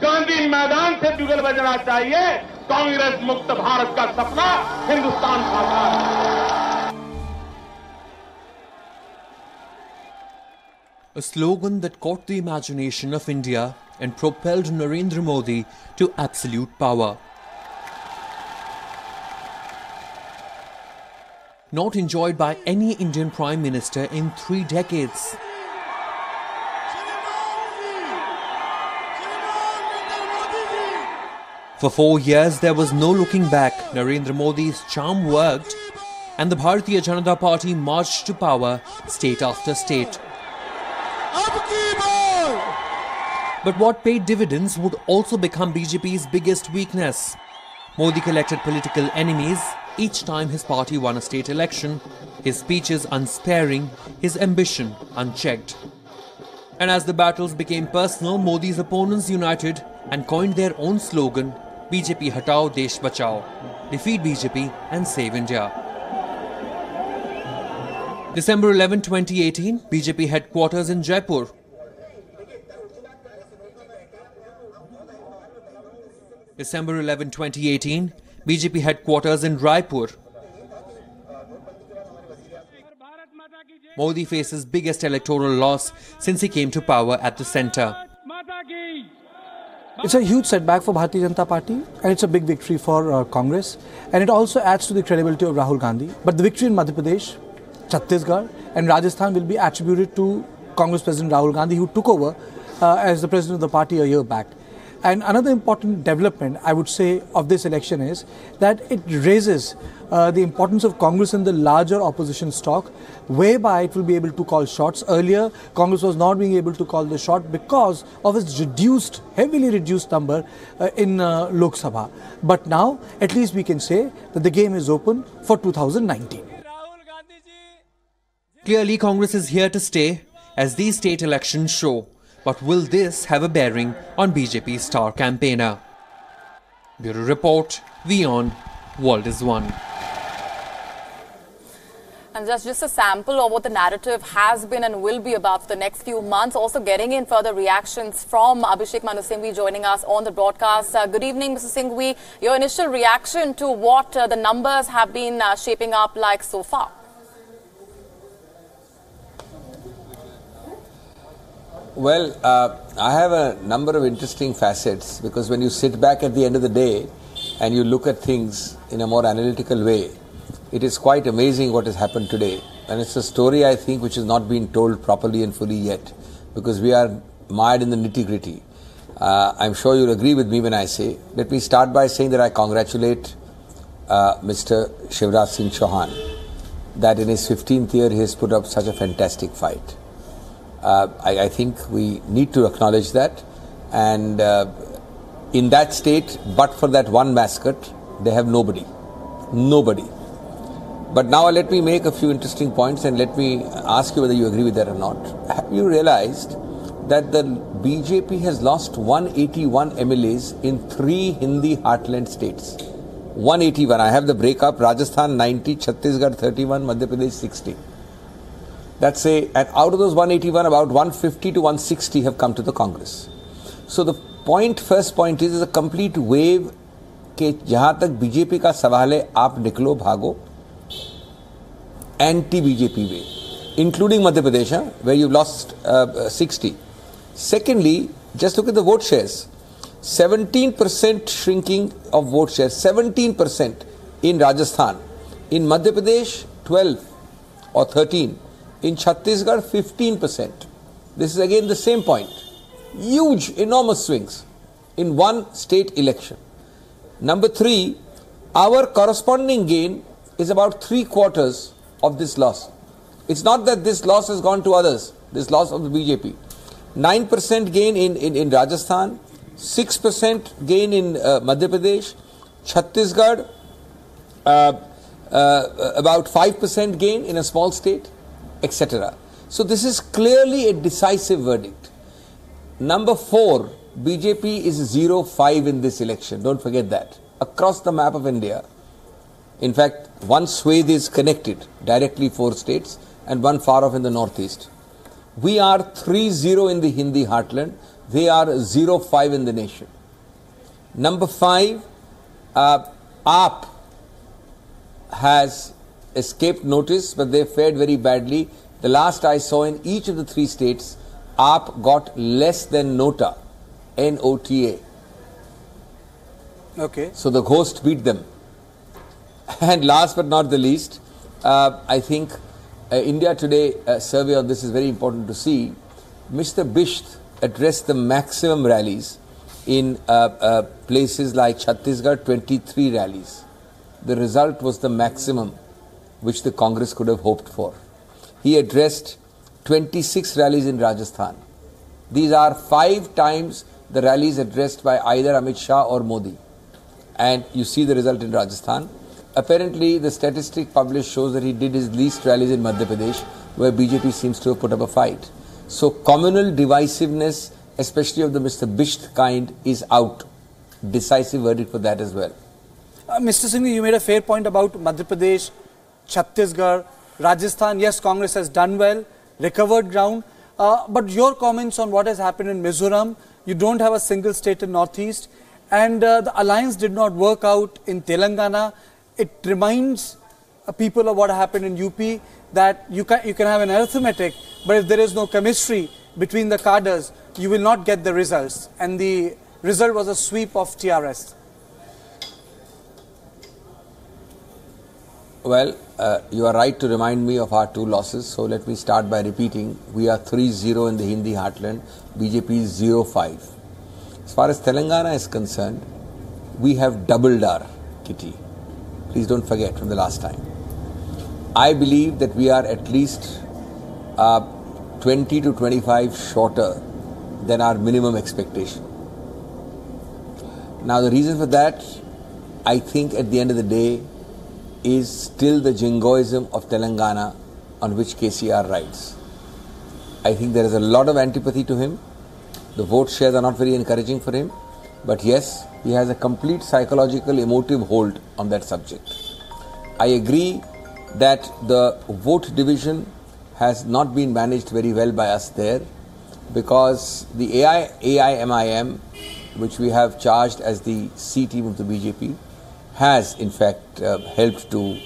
गांधी मैदान से जुगल बजना चाहिए, कांग्रेस मुक्त भारत का सपना हिंदुस्तान साकार है। A slogan that caught the imagination of India and propelled Narendra Modi to absolute power. Not enjoyed by any Indian Prime Minister in 3 decades. For 4 years, there was no looking back. Narendra Modi's charm worked, and the Bharatiya Janata Party marched to power state after state. But what paid dividends would also become BJP's biggest weakness. Modi collected political enemies each time his party won a state election, his speeches unsparing, his ambition unchecked. And as the battles became personal, Modi's opponents united and coined their own slogan, BJP Hatao Desh Bachao, defeat BJP and save India. December 11, 2018, BJP headquarters in Jaipur. December 11, 2018, BJP headquarters in Raipur. Modi faces biggest electoral loss since he came to power at the centre. It's a huge setback for Bharatiya Janata Party, and it's a big victory for Congress, and it also adds to the credibility of Rahul Gandhi. But the victory in Madhya Pradesh, Chhattisgarh and Rajasthan will be attributed to Congress President Rahul Gandhi, who took over as the president of the party a year back. And another important development, I would say, of this election is that it raises the importance of Congress in the larger opposition stock, whereby it will be able to call shots. Earlier, Congress was not being able to call the shot because of its reduced, heavily reduced number in Lok Sabha. But now, at least we can say that the game is open for 2019. Clearly, Congress is here to stay, as these state elections show. But will this have a bearing on BJP's star campaigner? Bureau Report, Wion, World is One. And just a sample of what the narrative has been and will be about for the next few months. Also getting in further reactions from Abhishek Manu Singhvi joining us on the broadcast. Good evening, Mr. Singhvi. Your initial reaction to what the numbers have been shaping up like so far? Well, I have a number of interesting facets, because when you sit back at the end of the day and you look at things in a more analytical way, it is quite amazing what has happened today. And it's a story, I think, which has not been told properly and fully yet, because we are mired in the nitty-gritty. I'm sure you'll agree with me when I say, let me start by saying that I congratulate Mr. Shivraj Singh Chauhan that in his 15th year he has put up such a fantastic fight. I think we need to acknowledge that, and in that state, but for that one mascot, they have nobody. But now let me make a few interesting points and let me ask you whether you agree with that or not. Have you realized that the BJP has lost 181 MLAs in 3 Hindi heartland states? 181. I have the breakup: Rajasthan 90, Chhattisgarh 31, Madhya Pradesh 60. That's and out of those 181, about 150 to 160 have come to the Congress. So the first point is a complete wave के जहाँ तक BJP का सवाल है, आप निकलो भागो, anti-BJP way, including Madhya Pradesh, where you lost 60. Secondly, just look at the vote shares. 17% shrinking of vote shares, 17% in Rajasthan. In Madhya Pradesh, 12 or 13. In Chhattisgarh, 15%. This is again the same point. Huge, enormous swings in one state election. Number 3, our corresponding gain is about 3/4 of this loss. It's not that this loss has gone to others, this loss of the BJP. 9% gain in Rajasthan, 6% gain in Madhya Pradesh, Chhattisgarh, about 5% gain in a small state, etc. So this is clearly a decisive verdict. Number 4, BJP is 0-5 in this election. Don't forget that. Across the map of India, in fact, one swathe is connected directly 4 states and one far off in the northeast. We are 3-0 in the Hindi heartland. They are 0-5 in the nation. Number 5, AAP has escaped notice, but they fared very badly. The last I saw in each of the 3 states, AAP got less than Nota, N-O-T-A. Okay. So the ghost beat them. And last but not the least, I think India Today survey on this is very important to see. Mr. Bisht addressed the maximum rallies in places like Chhattisgarh, 23 rallies. The result was the maximum which the Congress could have hoped for. He addressed 26 rallies in Rajasthan. These are 5 times the rallies addressed by either Amit Shah or Modi. And you see the result in Rajasthan. Apparently, the statistic published shows that he did his least rallies in Madhya Pradesh, where BJP seems to have put up a fight. So communal divisiveness, especially of the Mr. Bisht kind, is out. Decisive verdict for that as well. Mr. Singhvi, you made a fair point about Madhya Pradesh, Chhattisgarh, Rajasthan. Yes, Congress has done well, recovered ground. But your comments on what has happened in Mizoram, you don't have a single state in Northeast, and the alliance did not work out in Telangana. It reminds people of what happened in UP, that you can have an arithmetic, but if there is no chemistry between the cadres, you will not get the results. And the result was a sweep of TRS. Well, you are right to remind me of our 2 losses. So let me start by repeating. We are 3-0 in the Hindi heartland. BJP is 0-5. As far as Telangana is concerned, we have doubled our kitty. Please don't forget from the last time. I believe that we are at least 20 to 25 shorter than our minimum expectation. Now the reason for that, I think at the end of the day, is still the jingoism of Telangana on which KCR rides. I think there is a lot of antipathy to him. The vote shares are not very encouraging for him. But yes, he has a complete psychological, emotive hold on that subject. I agree that the vote division has not been managed very well by us there, because the AIMIM, which we have charged as the C team of the BJP, has in fact helped to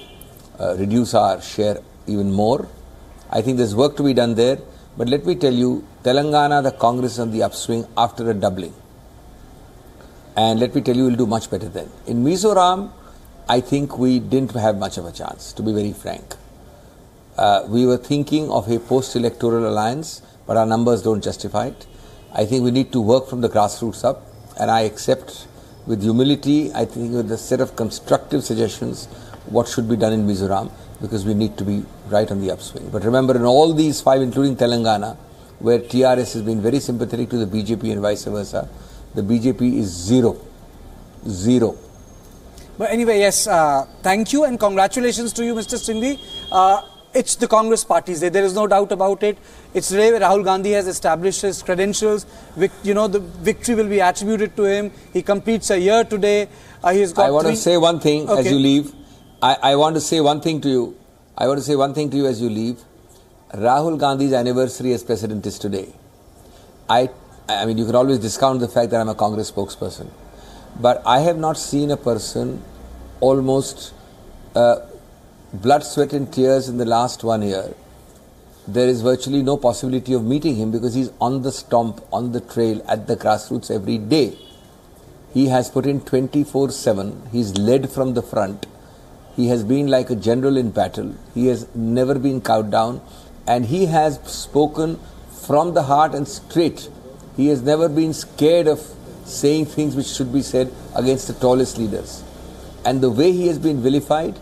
reduce our share even more. I think there's work to be done there. But let me tell you, Telangana, the Congress is on the upswing after a doubling. And let me tell you, we'll do much better then. In Mizoram, I think we didn't have much of a chance, to be very frank. We were thinking of a post-electoral alliance, but our numbers don't justify it. I think we need to work from the grassroots up, and I accept with humility, I think with a set of constructive suggestions, what should be done in Mizoram, because we need to be right on the upswing. But remember, in all these 5, including Telangana, where TRS has been very sympathetic to the BJP and vice versa, the BJP is 0. But anyway, yes, thank you and congratulations to you, Mr. Singhi. It's the Congress Party's day. There is no doubt about it. It's the day where Rahul Gandhi has established his credentials. The victory will be attributed to him. He completes a year today. He's got I want to say one thing as you leave. I want to say one thing to you. I want to say one thing to you as you leave. Rahul Gandhi's anniversary as president is today. I mean, you can always discount the fact that I'm a Congress spokesperson. But I have not seen a person almost blood, sweat and tears in the last 1 year. There is virtually no possibility of meeting him because he's on the stomp, on the trail, at the grassroots every day. He has put in 24/7. He's led from the front. He has been like a general in battle. He has never been cowed down, and he has spoken from the heart and straight. He has never been scared of saying things which should be said against the tallest leaders. And the way he has been vilified,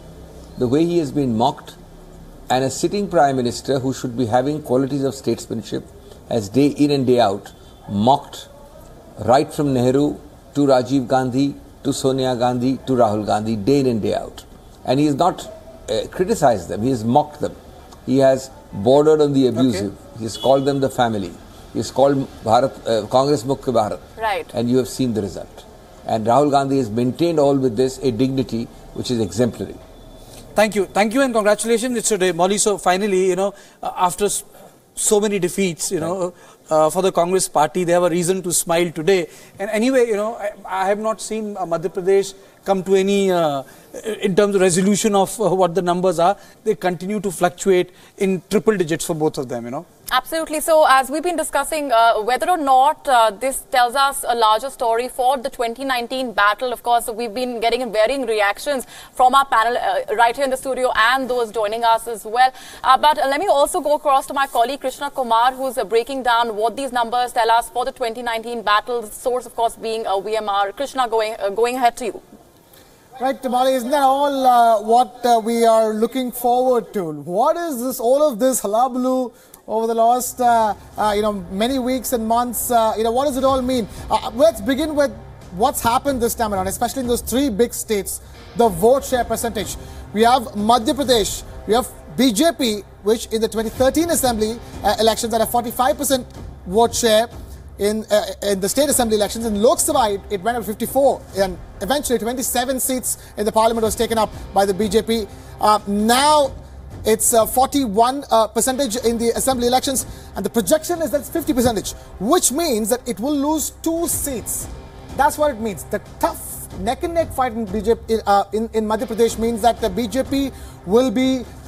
the way he has been mocked, and a sitting Prime Minister who should be having qualities of statesmanship has day in and day out mocked right from Nehru to Rajiv Gandhi to Sonia Gandhi to Rahul Gandhi, day in and day out. And he has not criticized them, he has mocked them. He has bordered on the abusive. Okay. He has called them the family. He has called Congress Mukhya Bharat. Right. And you have seen the result. And Rahul Gandhi has maintained all with this a dignity which is exemplary. Thank you and congratulations. It's today, Molly. So finally, after so many defeats, for the Congress party, they have a reason to smile today. And anyway, I have not seen Madhya Pradesh come to any, in terms of resolution of what the numbers are. They continue to fluctuate in triple digits for both of them, Absolutely. So as we've been discussing, whether or not this tells us a larger story for the 2019 battle, of course, we've been getting varying reactions from our panel right here in the studio and those joining us as well. But let me also go across to my colleague Krishna Kumar, who's breaking down what these numbers tell us for the 2019 battle, the source, of course, being VMR. Krishna, going ahead to you. Right, Tamale, isn't that all what we are looking forward to? What is this, all of this hullabaloo over the last, many weeks and months? What does it all mean? Let's begin with what's happened this time around, especially in those 3 big states, the vote share percentage. We have Madhya Pradesh, we have BJP, which in the 2013 assembly elections had a 45% vote share. In the state assembly elections. In Lok Sabha, it went up 54, and eventually 27 seats in the parliament was taken up by the BJP. Now it's 41% in the assembly elections, and the projection is that it's 50%, which means that it will lose 2 seats. That's what it means. The tough neck-and-neck fight in BJP in Madhya Pradesh means that the BJP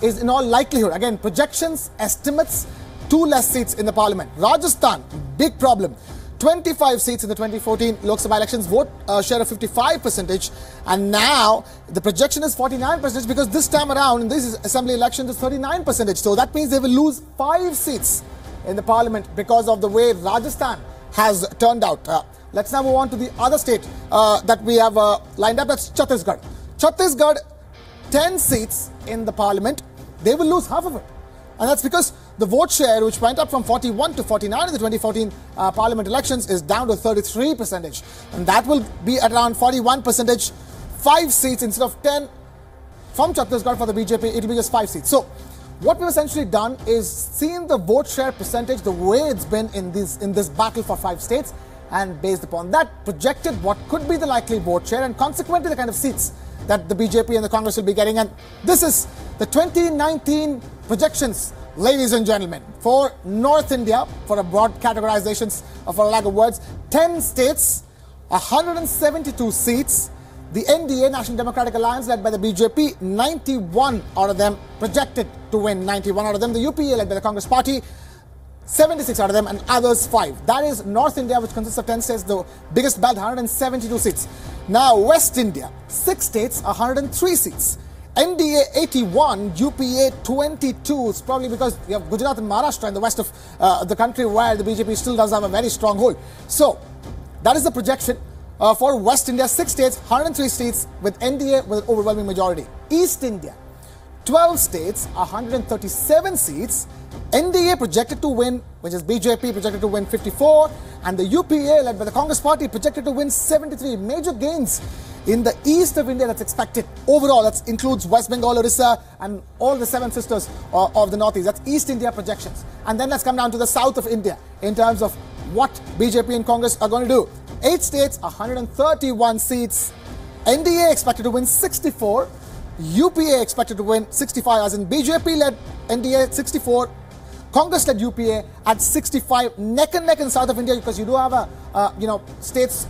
is in all likelihood, again, projections, estimates, 2 less seats in the parliament. Rajasthan, big problem. 25 seats in the 2014 Lok Sabha elections, vote share of 55%, and now the projection is 49% because this time around in these assembly elections it's 39%. So that means they will lose 5 seats in the parliament because of the way Rajasthan has turned out. Let's now move on to the other state that we have lined up. That's Chhattisgarh. Chhattisgarh, 10 seats in the parliament. They will lose half of it. And that's because the vote share, which went up from 41 to 49 in the 2014 parliament elections, is down to 33%. And that will be at around 41%, 5 seats instead of 10 from Chhattisgarh for the BJP. It will be just 5 seats. So what we've essentially done is seen the vote share percentage, the way it's been in this battle for 5 states, and based upon that, projected what could be the likely vote share and consequently the kind of seats that the BJP and the Congress will be getting. And this is the 2019 projections, ladies and gentlemen, for North India, for a broad categorizations, for a lack of words, 10 states, 172 seats. The NDA, National Democratic Alliance, led by the BJP, 91 out of them projected to win, 91 out of them. The UPA, led by the Congress Party, 76 out of them, and others 5. That is North India, which consists of 10 states, the biggest belt, 172 seats. Now, West India, 6 states, 103 seats. NDA 81, UPA 22. It's probably because you have Gujarat and Maharashtra in the west of the country where the BJP still does have a very strong hold. So, that is the projection for West India, 6 states, 103 seats with NDA with an overwhelming majority. East India, 12 states, 137 seats. NDA projected to win, which is BJP, projected to win 54, and the UPA, led by the Congress Party, projected to win 73. Major gains in the east of India that's expected. Overall, that includes West Bengal, Orissa, and all the 7 sisters of the Northeast. That's East India projections. And then let's come down to the south of India in terms of what BJP and Congress are going to do. 8 states, 131 seats. NDA expected to win 64. UPA expected to win 65, as in BJP-led NDA 64. Congress-led UPA at 65, neck and neck in south of India, because you do have states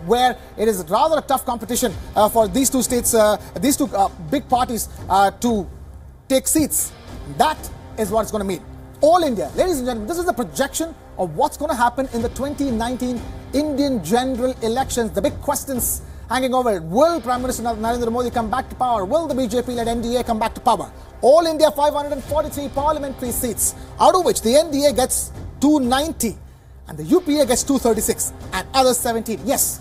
where it is rather a tough competition for these 2 states, these 2 big parties to take seats. That is what it's going to mean. All India, ladies and gentlemen, this is the projection of what's going to happen in the 2019 Indian general elections. The big questions hanging over it. Will Prime Minister Narendra Modi come back to power? Will the BJP-led NDA come back to power? All India 543 parliamentary seats, out of which the NDA gets 290 and the UPA gets 236 and others 17. Yes,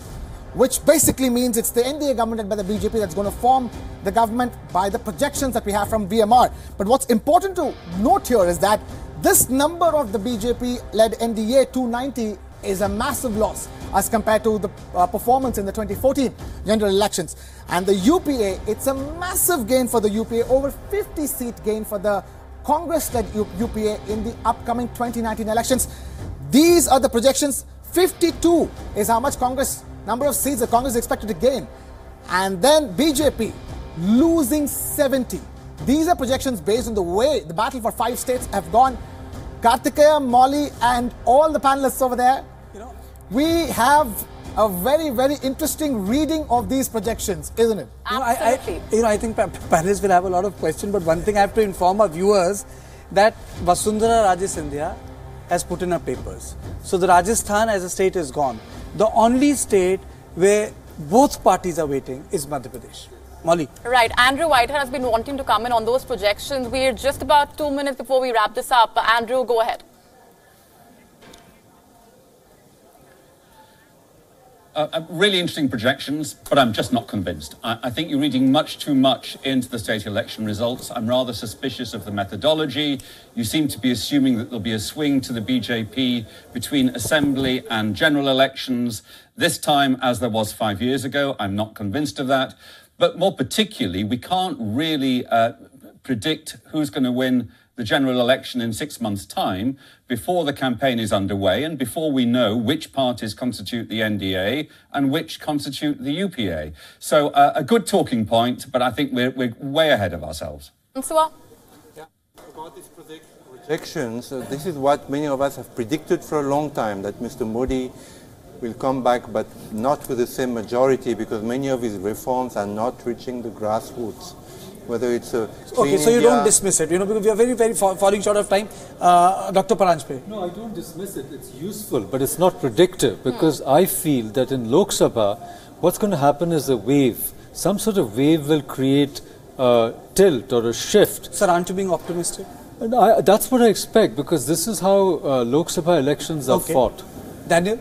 which basically means it's the NDA government led by the BJP that's going to form the government by the projections that we have from VMR. But what's important to note here is that this number of the BJP-led NDA 290 is a massive loss as compared to the performance in the 2014 general elections. And the UPA, it's a massive gain for the UPA, over 50-seat gain for the Congress-led UPA in the upcoming 2019 elections. These are the projections. 52 is how much number of seats the Congress is expected to gain. And then BJP losing 70. These are projections based on the way the battle for 5 states have gone. Kartikeya, Molly, and all the panelists over there, we have a very, very interesting reading of these projections, isn't it? Absolutely. I think panelists will have a lot of questions, but one thing I have to inform our viewers that Vasundhara Raje Scindia has put in her papers. So the Rajasthan as a state is gone. The only state where both parties are waiting is Madhya Pradesh. Molly. Right. Andrew Whitehead has been wanting to come in on those projections. We're just about 2 minutes before we wrap this up. Andrew, go ahead. Really interesting projections, but I'm just not convinced. I think you're reading much too much into the state election results. I'm rather suspicious of the methodology. You seem to be assuming that there'll be a swing to the BJP between assembly and general elections this time, as there was 5 years ago. I'm not convinced of that. But more particularly, we can't really predict who's going to win the general election in 6 months' time before the campaign is underway and before we know which parties constitute the NDA and which constitute the UPA. So a good talking point, but I think we're way ahead of ourselves. About these projections, this is what many of us have predicted for a long time, that Mr. Modi will come back, but not with the same majority, because many of his reforms are not reaching the grassroots. whether it's a okay, so you don't dismiss it, you know, because we are very falling short of time. Dr. Paranjpe. No, I don't dismiss it. It's useful, but it's not predictive, because I feel that in Lok Sabha, what's going to happen is a wave. Some sort of wave will create a tilt or a shift. Sir, aren't you being optimistic? That's what I expect, because this is how Lok Sabha elections are fought. Daniel?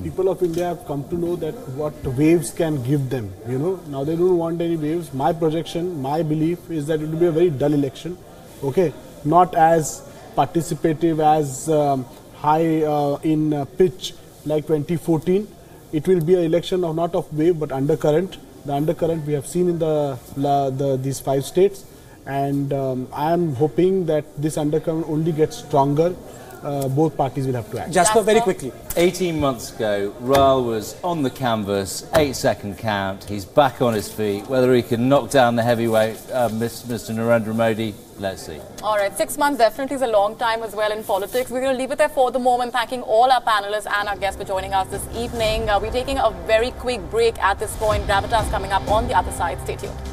People of India have come to know that what waves can give them, you know. Now they don't want any waves. My projection, my belief is that it will be a very dull election, okay. Not as participative, as high in pitch like 2014. It will be an election of not of wave but undercurrent. The undercurrent we have seen in these 5 states, and I am hoping that this undercurrent only gets stronger. Both parties will have to act. Jasper, very quickly. 18 months ago, Rahul was on the canvas, 8-second count. He's back on his feet. Whether he can knock down the heavyweight, Mr. Narendra Modi, let's see. All right, 6 months definitely is a long time as well in politics. We're going to leave it there for the moment, thanking all our panelists and our guests for joining us this evening. We're taking a very quick break at this point. Gravitas coming up on the other side. Stay tuned.